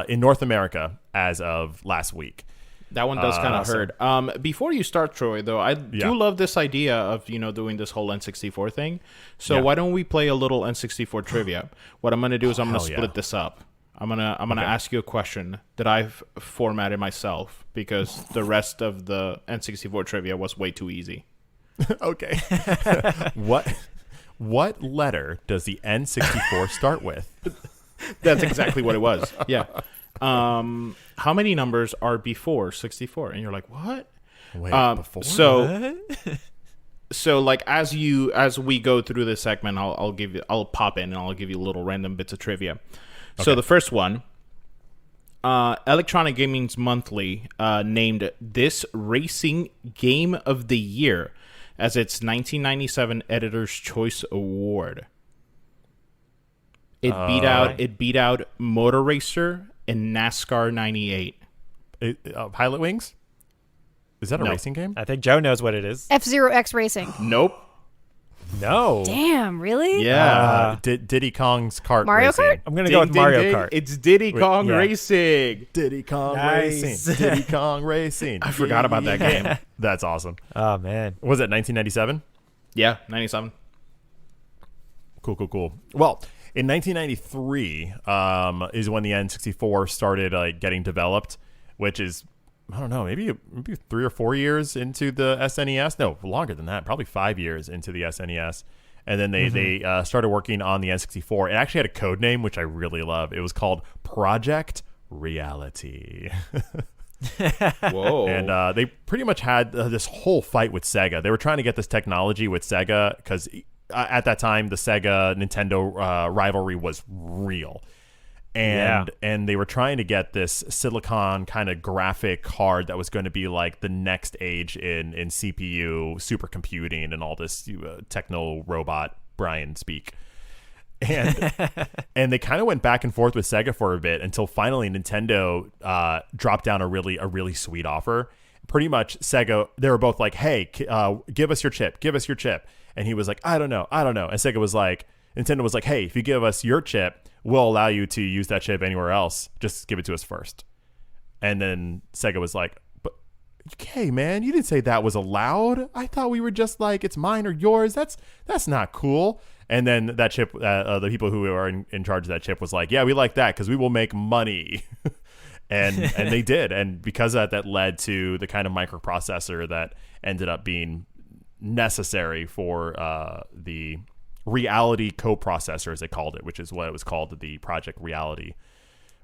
in North America as of last week. That one does kind of hurt. Before you start, Troy, though, I do love this idea of, doing this whole N64 thing. So why don't we play a little N64 trivia? What I'm going to do is I'm going to split this up. I'm gonna ask you a question that I've formatted myself because the rest of the N64 trivia was way too easy. Okay. What letter does the N64 start with? That's exactly what it was. Yeah. How many numbers are before 64? And you're like, what? Wait, before? So like as we go through this segment, I'll pop in and I'll give you little random bits of trivia. Okay. So the first one, Electronic Gaming's Monthly named this racing game of the year as its 1997 Editor's Choice Award. It beat out Motor Racer and NASCAR 98. Pilot Wings? Is that a racing game? I think Joe knows what it is. F-Zero X Racing. Nope. No. Damn, really? Yeah. Diddy Kong's Kart Mario Racing. Kart? I'm going to go with Mario Kart. It's Diddy Kong Racing. Diddy Kong Nice. Racing. Diddy Kong Racing. I forgot about that game. That's awesome. Oh, man. Was it 1997? Yeah, 97. Cool. Well, in 1993 is when the N64 started getting developed, which is, I don't know, maybe 3 or 4 years into the SNES. No, longer than that, probably 5 years into the SNES. And then they started working on the N64. It actually had a code name, which I really love. It was called Project Reality. Whoa. And they pretty much had this whole fight with Sega. They were trying to get this technology with Sega because at that time, the Sega-Nintendo rivalry was real. And they were trying to get this silicon kind of graphic card that was going to be like the next age in CPU supercomputing and all this techno robot Brian speak. And they kind of went back and forth with Sega for a bit until finally Nintendo dropped down a really sweet offer. Pretty much Sega, they were both like, hey, give us your chip. And he was like, I don't know. And Nintendo was like, hey, if you give us your chip, we'll allow you to use that chip anywhere else. Just give it to us first. And then Sega was like, but okay, man, you didn't say that was allowed. I thought we were just like, it's mine or yours. That's not cool. And then that chip, the people who are in charge of that chip was like, yeah, we like that because we will make money. and they did. And because of that led to the kind of microprocessor that ended up being necessary for the Reality coprocessor, as they called it, which is what it was called, the Project Reality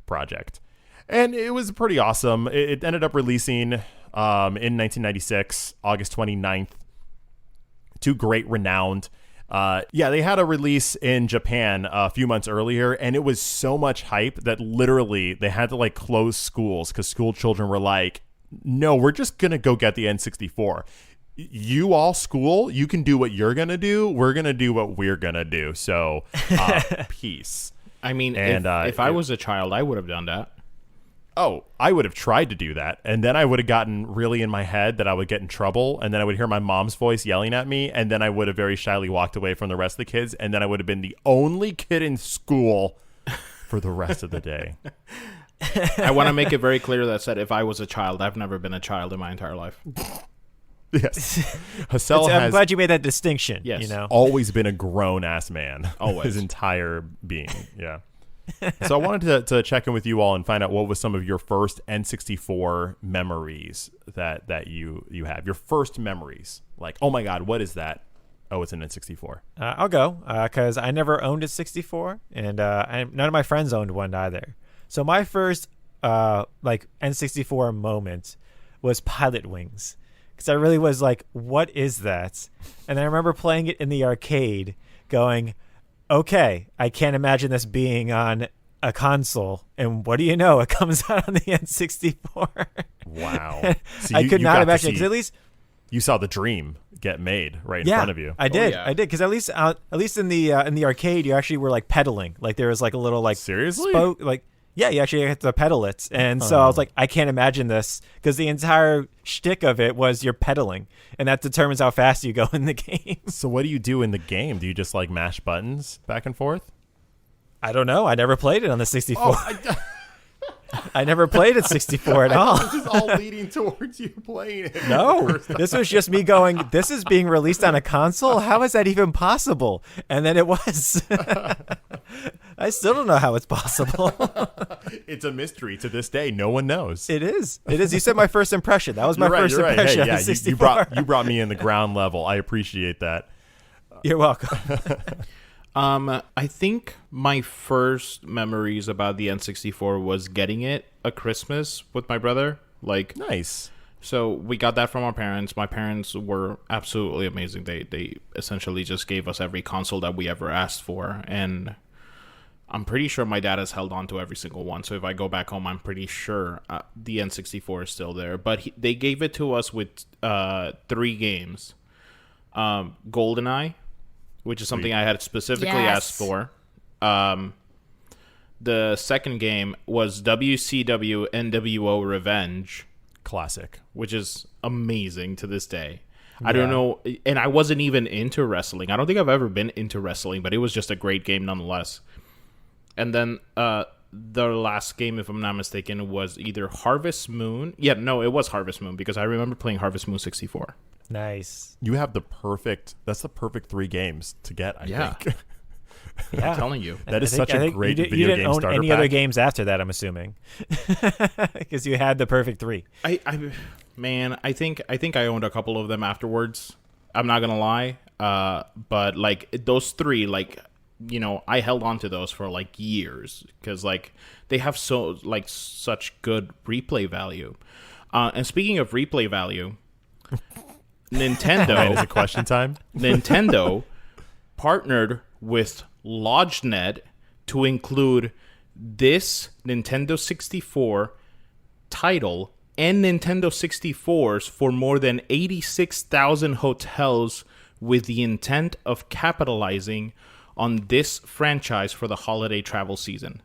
project. And it was pretty awesome. It ended up releasing in 1996, August 29th, to great renowned. They had a release in Japan a few months earlier, and it was so much hype that literally they had to close schools because school children were like, no, we're just going to go get the N64. You all school, you can do what you're going to do. We're going to do what we're going to do. So, peace. I mean, And if I was a child, I would have done that. Oh, I would have tried to do that, and then I would have gotten really in my head that I would get in trouble, and then I would hear my mom's voice yelling at me, and then I would have very shyly walked away from the rest of the kids, and then I would have been the only kid in school for the rest of the day. I want to make it very clear that said, if I was a child, I've never been a child in my entire life. Yes. Hassel I'm has glad you made that distinction. Yes. You know? always been a grown-ass man. Always. His entire being, yeah. So I wanted to check in with you all and find out what was some of your first N64 memories that you have. Your first memories. Like, oh my God, what is that? Oh, it's an N64. I'll go because I never owned a 64, and none of my friends owned one either. So my first like N64 moment was Pilot Wings, because I really was like, what is that? And I remember playing it in the arcade going, okay, I can't imagine this being on a console. And what do you know? It comes out on the N64. Wow. So I could not imagine it, because at least you saw the dream get made right in front of you. I did. yeah. I did, because at least in the arcade, you actually were like pedaling. Like there was like a little like Seriously? Yeah, you actually had to pedal it. And so I was like, I can't imagine this, because the entire shtick of it was you're pedaling, and that determines how fast you go in the game. So what do you do in the game? Do you just like mash buttons back and forth? I don't know. I never played it on the 64. I never played at 64 at all. This is all leading towards you playing it. No, this was just me going, this is being released on a console? How is that even possible? And then it was. I still don't know how it's possible. It's a mystery to this day. No one knows. It is. It is. You said my first impression. That was my first You're right. impression Hey, on yeah, the 64. you brought me in the ground level. I appreciate that. You're welcome. I think my first memories about the N64 was getting it a Christmas with my brother. Like, Nice. so we got that from our parents. My parents were absolutely amazing. They essentially just gave us every console that we ever asked for, and I'm pretty sure my dad has held on to every single one. So if I go back home, I'm pretty sure the N64 is still there. But they gave it to us with 3 games. GoldenEye, which is something I had specifically asked for. The second game was WCW NWO Revenge. Classic. Which is amazing to this day. I don't know, and I wasn't even into wrestling. I don't think I've ever been into wrestling, but it was just a great game nonetheless. And then the last game, if I'm not mistaken, was either Harvest Moon. Yeah, no, it was Harvest Moon, because I remember playing Harvest Moon 64. Nice. You have that's the perfect 3 games to get, I think. Yeah. I'm telling you. That is such a great video you didn't game own starter any pack. other games after that, I'm assuming. Because you had the perfect 3. I think I owned a couple of them afterwards. I'm not gonna lie. But like those 3, like, you know, I held on to those for like years, because like they have such good replay value. And speaking of replay value, Nintendo Is it question time? Nintendo partnered with LodgeNet to include this Nintendo 64 title and Nintendo 64s for more than 86,000 hotels, with the intent of capitalizing on this franchise for the holiday travel season.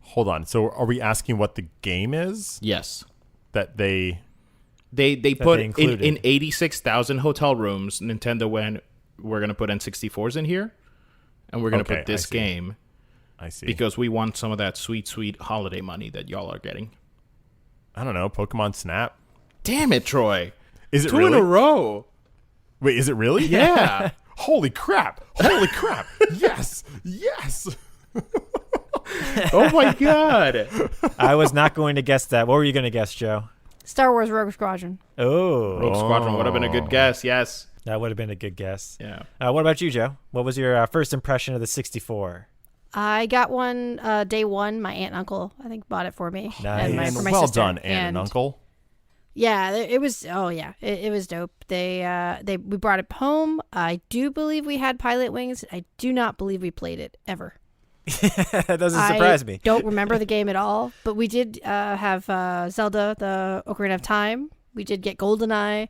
Hold on. So are we asking what the game is? Yes. That they put included. in 86,000 hotel rooms, Nintendo went, we're going to put N64s in here, and we're going to put this game. I see. Because we want some of that sweet, sweet holiday money that y'all are getting. I don't know, Pokemon Snap. Damn it, Troy. Is it 2 really? in a row. Wait, is it really? Yeah. Holy crap. Holy crap. Yes. Yes. Oh, my God. I was not going to guess that. What were you going to guess, Joe? Star Wars Rogue Squadron. Oh, Rogue Squadron would have been a good guess, yes. that would have been a good guess. Yeah. What about you, Joe? What was your first impression of the 64? I got one day one. My aunt and uncle, I think, bought it for me. Nice. And for my Well sister. done, aunt and uncle. Yeah, it was. Oh yeah, it was dope. We brought it home. I do believe we had Pilot Wings. I do not believe we played it ever. That doesn't surprise me. Don't remember the game at all, but we did have Zelda: The Ocarina of Time. We did get GoldenEye.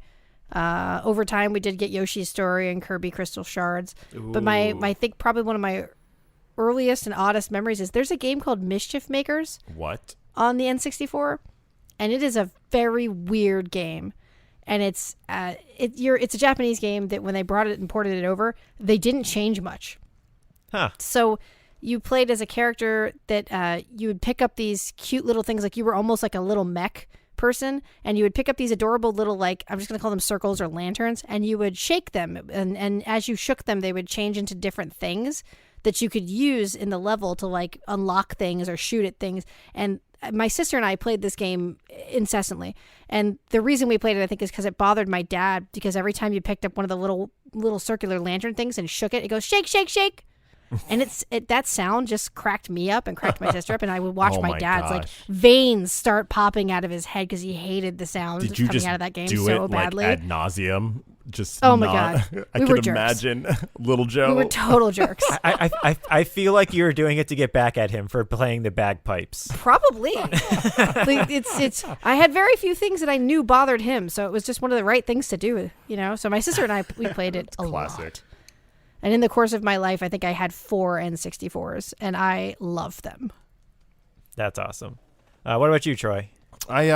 Over time, we did get Yoshi's Story and Kirby Crystal Shards. But I think probably one of my earliest and oddest memories is there's a game called Mischief Makers. What? On the N64, and it is a very weird game. And it's a Japanese game that when they brought it and ported it over, they didn't change much. Huh. So you played as a character that you would pick up these cute little things, like you were almost like a little mech person, and you would pick up these adorable little, like, I'm just going to call them circles or lanterns, and you would shake them. And as you shook them, they would change into different things that you could use in the level to, like, unlock things or shoot at things. And my sister and I played this game incessantly. And the reason we played it, I think, is because it bothered my dad, because every time you picked up one of the little circular lantern things and shook it, it goes, shake, shake, shake. And that sound just cracked me up and cracked my sister up, and I would watch my dad's like veins start popping out of his head because he hated the sound coming out of that game so badly. Like, ad nauseum? Just my god, I can imagine Little Joe. We were total jerks. I feel like you were doing it to get back at him for playing the bagpipes. Probably. it's. I had very few things that I knew bothered him, so it was just one of the right things to do. So my sister and I, we played it a lot. And in the course of my life, I think I had 4 N64s, and I loved them. That's awesome. What about you, Troy? I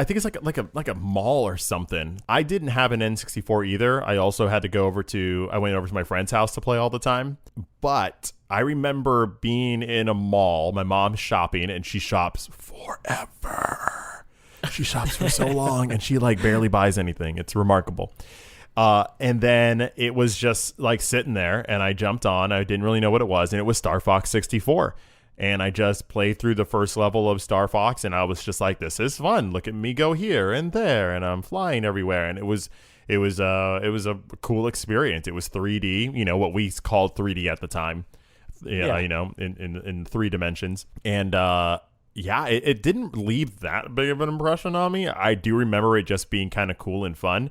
think it's like a mall or something. I didn't have an N64 either. I also had to I went over to my friend's house to play all the time. But I remember being in a mall, my mom's shopping, and she shops forever. She shops for so long, and she like barely buys anything. It's remarkable. And then it was just like sitting there, and I jumped on. I didn't really know what it was, and it was Star Fox 64. And I just played through the first level of Star Fox, and I was just like, "This is fun! Look at me go here and there, and I'm flying everywhere." And it was a cool experience. It was 3D, what we called 3D at the time, in 3 dimensions. And it didn't leave that big of an impression on me. I do remember it just being kind of cool and fun.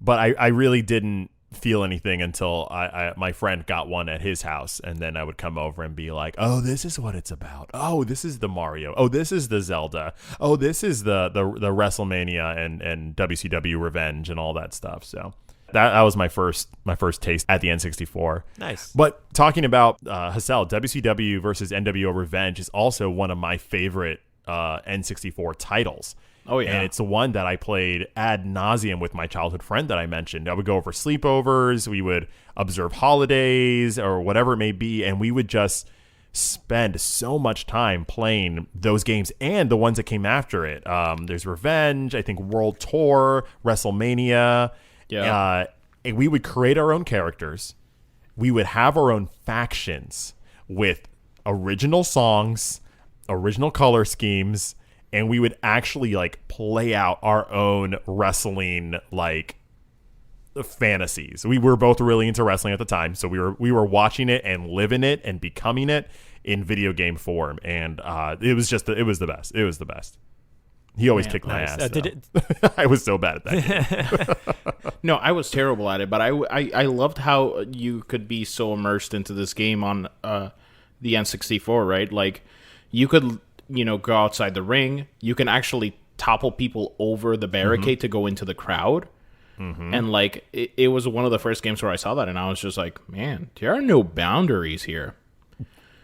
But I really didn't feel anything until my friend got one at his house, and then I would come over and be like, "Oh, this is what it's about. Oh, this is the Mario. Oh, this is the Zelda. Oh, this is the WrestleMania and WCW Revenge and all that stuff." So that was my first taste at the N64. Nice. But talking about Hassel, WCW versus NWO Revenge is also one of my favorite N64 titles. Oh, yeah. And it's the one that I played ad nauseum with my childhood friend that I mentioned. I would go over sleepovers. We would observe holidays or whatever it may be. And we would just spend so much time playing those games and the ones that came after it. There's Revenge, I think World Tour, WrestleMania. Yeah. And we would create our own characters. We would have our own factions with original songs, original color schemes, and we would actually like play out our own wrestling like fantasies. We were both really into wrestling at the time, so we were watching it and living it and becoming it in video game form. And it was the best. It was the best. He always kicked my ass. I was so bad at that game. No, I was terrible at it, but I loved how you could be so immersed into this game on the N64, right? Like you could go outside the ring. You can actually topple people over the barricade to go into the crowd. Mm-hmm. And like it was one of the first games where I saw that, and I was just like, man, there are no boundaries here.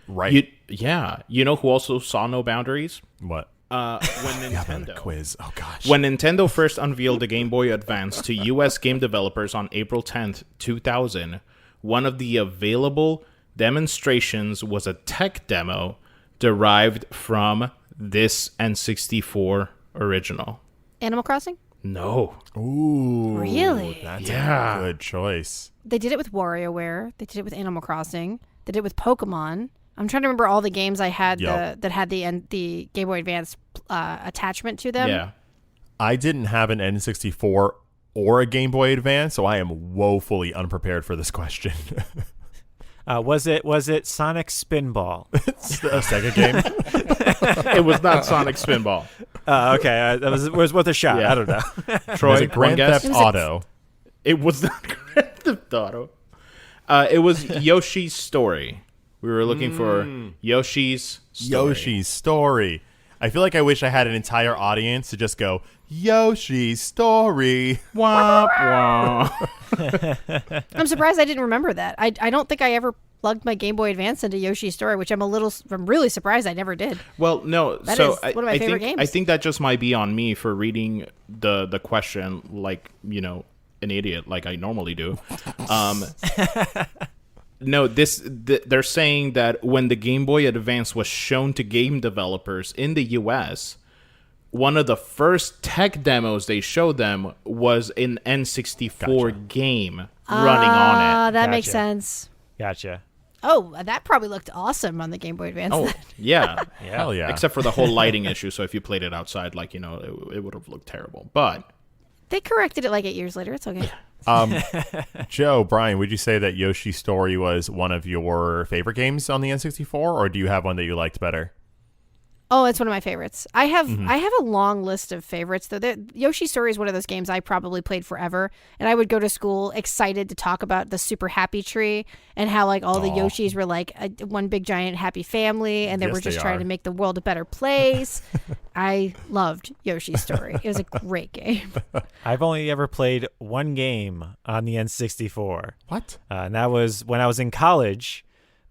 Right. You know who also saw no boundaries? What? When Nintendo quiz. Oh gosh. When Nintendo first unveiled the Game Boy Advance to US game developers on April 10th, 2000, one of the available demonstrations was a tech demo derived from this N64 original. Animal Crossing? No. Ooh. Really? That's a good choice. They did it with WarioWare. They did it with Animal Crossing. They did it with Pokemon. I'm trying to remember all the games I had that had the Game Boy Advance attachment to them. Yeah. I didn't have an N64 or a Game Boy Advance, so I am woefully unprepared for this question. Was it Sonic Spinball? It's a Sega game. It was not Sonic Spinball. Okay, that was worth a shot. Yeah. I don't know. Troy, was it Grand Theft Auto? It was not Grand Theft Auto. It was Yoshi's Story. We were looking for Yoshi's Story. Yoshi's Story. I feel like I wish I had an entire audience to just go, Yoshi's Story. Wah, wah. I'm surprised I didn't remember that. I don't think I ever plugged my Game Boy Advance into Yoshi's Story, which I'm really surprised I never did. Well, no, That so is one of my favorite games. I think that just might be on me for reading the question like, an idiot like I normally do. No, they're saying that when the Game Boy Advance was shown to game developers in the US, one of the first tech demos they showed them was an N64 game running on it. That makes sense. Gotcha. Oh, that probably looked awesome on the Game Boy Advance. Oh, yeah. Hell yeah. Except for the whole lighting issue. So if you played it outside, it would have looked terrible. But they corrected it like 8 years later. It's okay. Joe, Brian, would you say that Yoshi's Story was one of your favorite games on the N64, or do you have one that you liked better? Oh, it's one of my favorites. I have a long list of favorites. Though Yoshi's Story is one of those games I probably played forever, and I would go to school excited to talk about the Super Happy Tree and how like all the Yoshis were like one big giant happy family, and they were just trying to make the world a better place. I loved Yoshi's Story. It was a great game. I've only ever played one game on the N64. What? And that was when I was in college.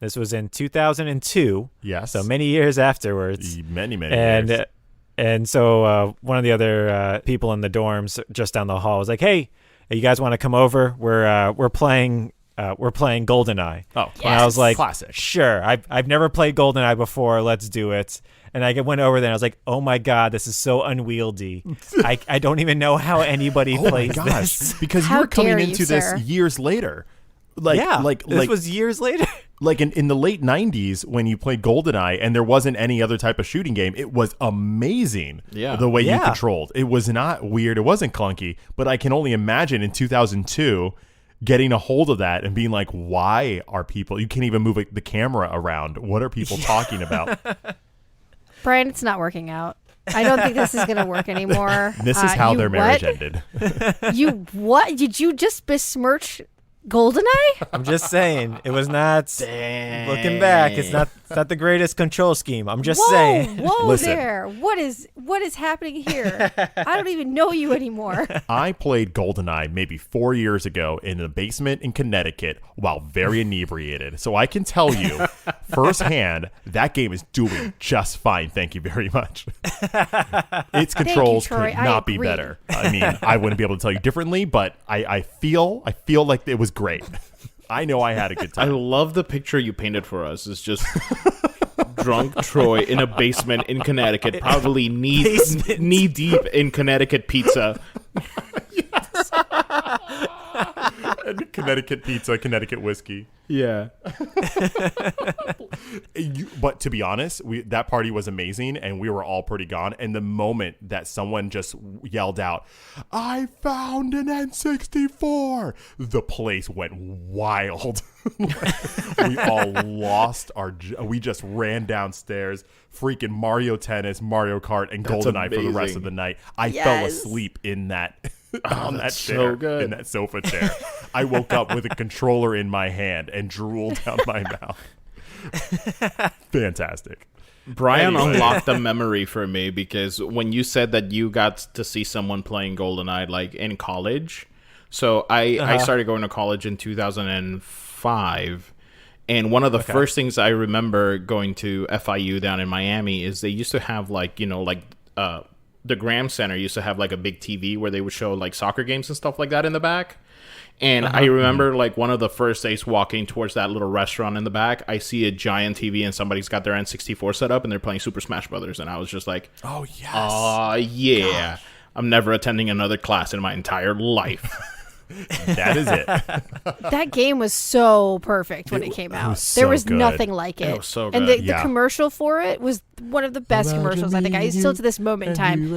This was in 2002. Yes. So many years afterwards. Many years. And so one of the other people in the dorms just down the hall was like, "Hey, you guys want to come over? We're playing GoldenEye." Oh, yes. And I was like, classic. Sure. I've never played GoldenEye before. Let's do it. And I went over there and I was like, "Oh my God, this is so unwieldy. I don't even know how anybody plays this." Because you were coming into this years later. This was years later. Like in the late 90s when you played GoldenEye and there wasn't any other type of shooting game, it was amazing the way you controlled. It was not weird. It wasn't clunky. But I can only imagine in 2002 getting a hold of that and being like, why are people... You can't even move the camera around. What are people talking about? Brian, it's not working out. I don't think this is going to work anymore. This is how their marriage ended. You what? Did you just besmirch GoldenEye? I'm just saying, it was not. Looking back, it's not the greatest control scheme. I'm just saying. Whoa, Listen. there! What is happening here? I don't even know you anymore. I played GoldenEye maybe 4 years ago in the basement in Connecticut while very inebriated. So I can tell you firsthand that game is doing just fine. Thank you very much. Its controls could not be better. I mean, I wouldn't be able to tell you differently, but I feel like it was great. I know I had a good time. I love the picture you painted for us. It's just drunk Troy in a basement in Connecticut, probably knee deep in Connecticut pizza. Yes. And Connecticut pizza, Connecticut whiskey. Yeah. But to be honest, that party was amazing, and we were all pretty gone. And the moment that someone just yelled out, "I found an N64," the place went wild. We all lost we just ran downstairs, freaking Mario Tennis, Mario Kart, and GoldenEye for the rest of the night. I fell asleep in that on that chair, in that sofa chair. I woke up with a controller in my hand and drooled down my mouth. Fantastic. Brian unlocked a memory for me because when you said that you got to see someone playing GoldenEye like in college, so I started going to college in 2005, and one of the first things I remember going to FIU down in Miami is they used to have the Graham Center used to have like a big TV where they would show like soccer games and stuff like that in the back. And I remember like one of the first days walking towards that little restaurant in the back, I see a giant TV and somebody's got their N64 set up and they're playing Super Smash Brothers. And I was just like, oh, yes. Yeah. Gosh. I'm never attending another class in my entire life. That is it. That game was so perfect when it came out. There was nothing like it. It was so good. And the commercial for it was one of the best commercials, I think. I still to this moment in time. Yeah.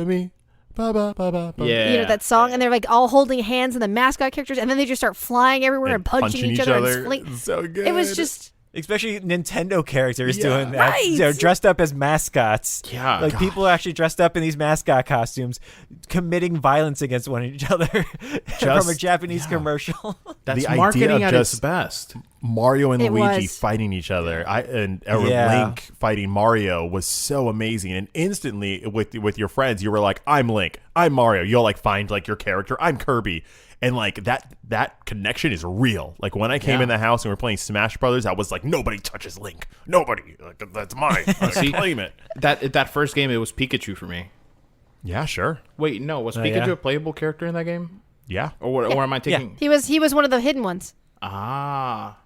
You know, that song, and they're like all holding hands and the mascot characters, and then they just start flying everywhere and punching each other. And so good. It was just... Especially Nintendo characters doing that. Right. They're dressed up as mascots. Yeah. Like people actually dressed up in these mascot costumes, committing violence against one another from a Japanese commercial. That's marketing at its best. Mario and Luigi fighting each other. Link fighting Mario was so amazing. And instantly with your friends, you were like, I'm Link, I'm Mario. You'll like find like your character. I'm Kirby. And like that connection is real. Like when I came in the house and we were playing Smash Brothers, I was like, nobody touches Link. Nobody. Like, that's mine. I claim it. That first game, it was Pikachu for me. Yeah, sure. Wait, no, was Pikachu a playable character in that game? Yeah. Or am I taking? Yeah. He was one of the hidden ones. Ah.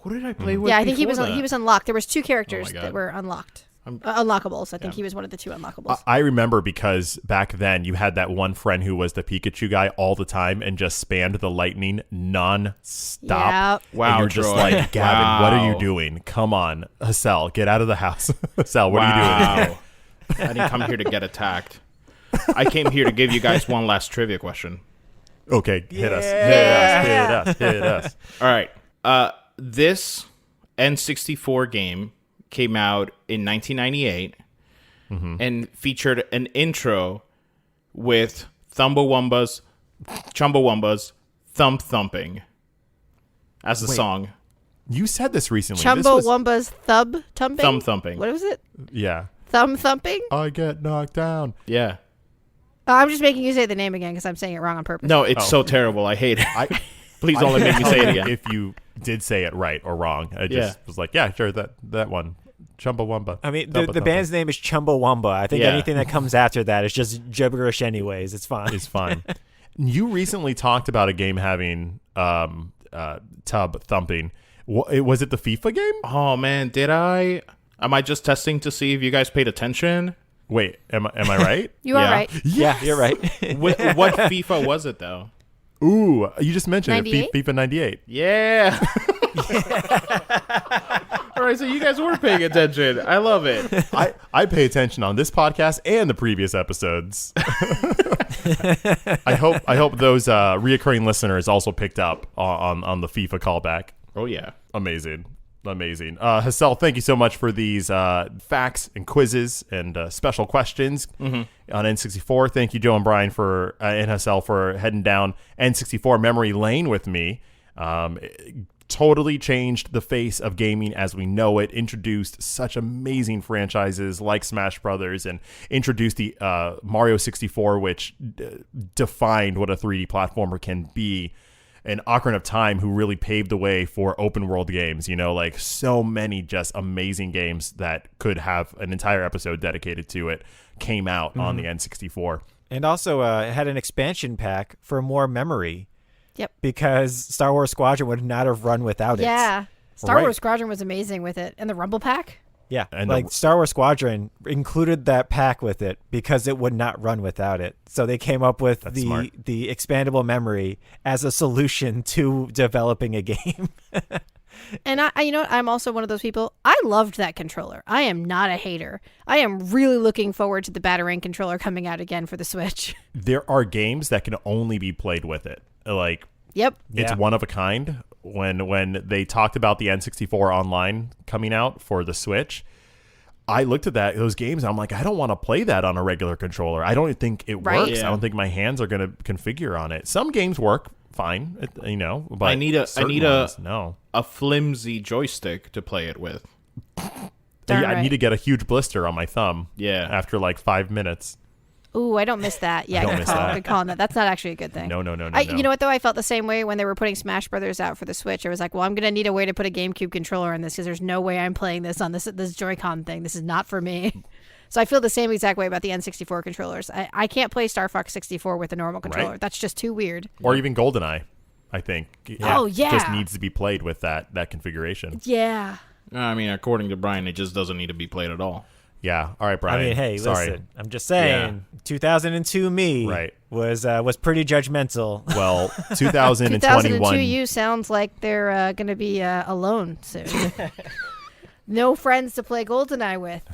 Who did I play with? Yeah, I think he was unlocked. There was 2 characters that were unlocked. Unlockables. I think he was one of the 2 unlockables. I remember because back then you had that one friend who was the Pikachu guy all the time and just spammed the lightning non-stop. Yep. Wow, and you're just like, Gavin, what are you doing? Come on, Hassel, get out of the house. Hassel, what are you doing? I didn't come here to get attacked. I came here to give you guys one last trivia question. Okay, hit us. All right. This N64 game came out in 1998 and featured an intro with Chumbawamba's Thump Thumping as the song. You said this recently. Chumbawamba's Thumb Thumping? Thumb Thumping. What was it? Yeah. Thumb Thumping? I get knocked down. Yeah. I'm just making you say the name again because I'm saying it wrong on purpose. No, it's so terrible. I hate it. Please don't make me say it again. If you did say it right or wrong, I just was like, yeah, sure, that one. Chumbawamba. I mean, the band's name is Chumbawamba. I think anything that comes after that is just gibberish anyways. It's fine. It's fine. You recently talked about a game having tub thumping. Was it the FIFA game? Oh, man, did I? Am I just testing to see if you guys paid attention? Wait, am I right? You are right. Yeah, you're right. What FIFA was it, though? Ooh, you just mentioned 98? it, FIFA 98. Yeah. All right, so you guys were paying attention. I love it. I pay attention on this podcast and the previous episodes. I hope those reoccurring listeners also picked up on the FIFA callback. Oh, yeah. Amazing. Hassel, thank you so much for these facts and quizzes and special questions on N64. Thank you, Joe and Brian and Hassel for heading down N64 memory lane with me. Totally changed the face of gaming as we know it, introduced such amazing franchises like Smash Brothers, and introduced the Mario 64, which defined what a 3D platformer can be. And Ocarina of Time, who really paved the way for open world games, like so many just amazing games that could have an entire episode dedicated to it, came out on the N64. And also it had an expansion pack for more memory. Yep. Because Star Wars Squadron would not have run without it. Yeah. Star Wars Squadron was amazing with it. And the Rumble Pack? Yeah. And Star Wars Squadron included that pack with it because it would not run without it. So they came up with the expandable memory as a solution to developing a game. And you know what? I'm also one of those people. I loved that controller. I am not a hater. I am really looking forward to the Batarang controller coming out again for the Switch. There are games that can only be played with it. It's one of a kind. When they talked about the N64 Online coming out for the Switch, I looked at those games. And I'm like, I don't want to play that on a regular controller. I don't think it works. Yeah. I don't think my hands are going to configure on it. Some games work fine, but I need a flimsy joystick to play it with. I need to get a huge blister on my thumb. Yeah, after like 5 minutes. Ooh, I don't miss that. Yeah, good call on that. That's not actually a good thing. No. You know what, though? I felt the same way when they were putting Smash Brothers out for the Switch. I was like, well, I'm going to need a way to put a GameCube controller in this because there's no way I'm playing this on this Joy-Con thing. This is not for me. So I feel the same exact way about the N64 controllers. I can't play Star Fox 64 with a normal controller. Right? That's just too weird. Or even GoldenEye, I think. Oh, yeah. Just needs to be played with that configuration. Yeah. I mean, according to Brian, it just doesn't need to be played at all. Yeah. All right, Brian. I mean, hey, sorry. Listen. I'm just saying, 2002 me was pretty judgmental. Well, 2021. 2002 you sounds like they're going to be alone soon. No friends to play GoldenEye with.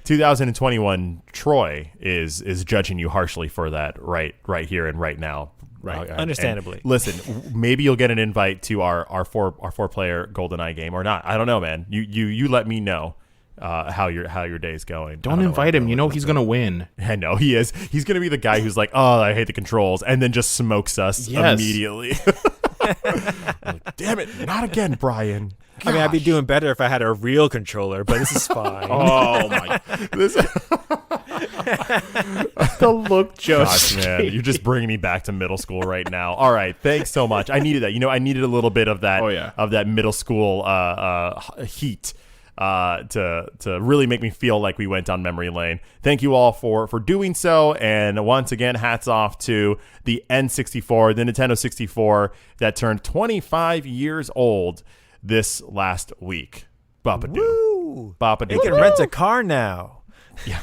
2021 Troy is judging you harshly for that right here and right now. Right. Understandably. Listen, maybe you'll get an invite to our four player GoldenEye game or not. I don't know, man. You let me know. How your day's going. Don't invite him. He's going to win. I know he is. He's going to be the guy who's like, oh, I hate the controls, and then just smokes us immediately. Like, damn it, not again, Brian. Gosh. I mean, I'd be doing better if I had a real controller, but this is fine. Oh, my. The look, Joe. Gosh, man, you're just bringing me back to middle school right now. All right, thanks so much. I needed that. I needed a little bit of that. Oh, yeah. Of that middle school heat to really make me feel like we went down memory lane. Thank you all for doing so. And once again, hats off to the N64, the Nintendo 64 that turned 25 years old this last week. Bop-a-doo. Woo! Bop-a-doo. You can rent a car now. Yeah.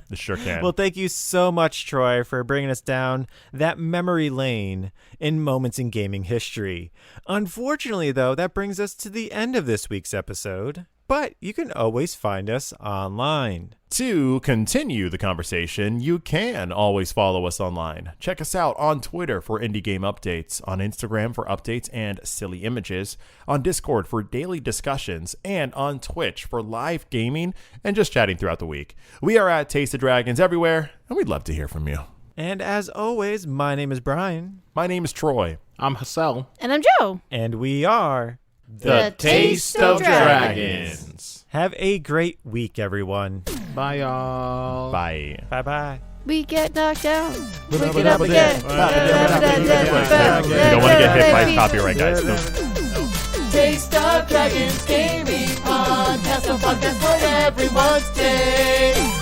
They sure can. Well, thank you so much, Troy, for bringing us down that memory lane in moments in gaming history. Unfortunately, though, that brings us to the end of this week's episode, but you can always find us online. To continue the conversation, you can always follow us online. Check us out on Twitter for indie game updates, on Instagram for updates and silly images, on Discord for daily discussions, and on Twitch for live gaming and just chatting throughout the week. We are at Taste of Dragons everywhere, and we'd love to hear from you. And as always, my name is Brian. My name is Troy. I'm Hassel. And I'm Joe. And we are The Taste of Dragons. Have a great week, everyone. Bye, y'all. Bye. Bye-bye. We get knocked down. We get up again. You don't want to get hit by copyright, guys. Taste of Dragons Gaming Podcast, a podcast for everyone's taste.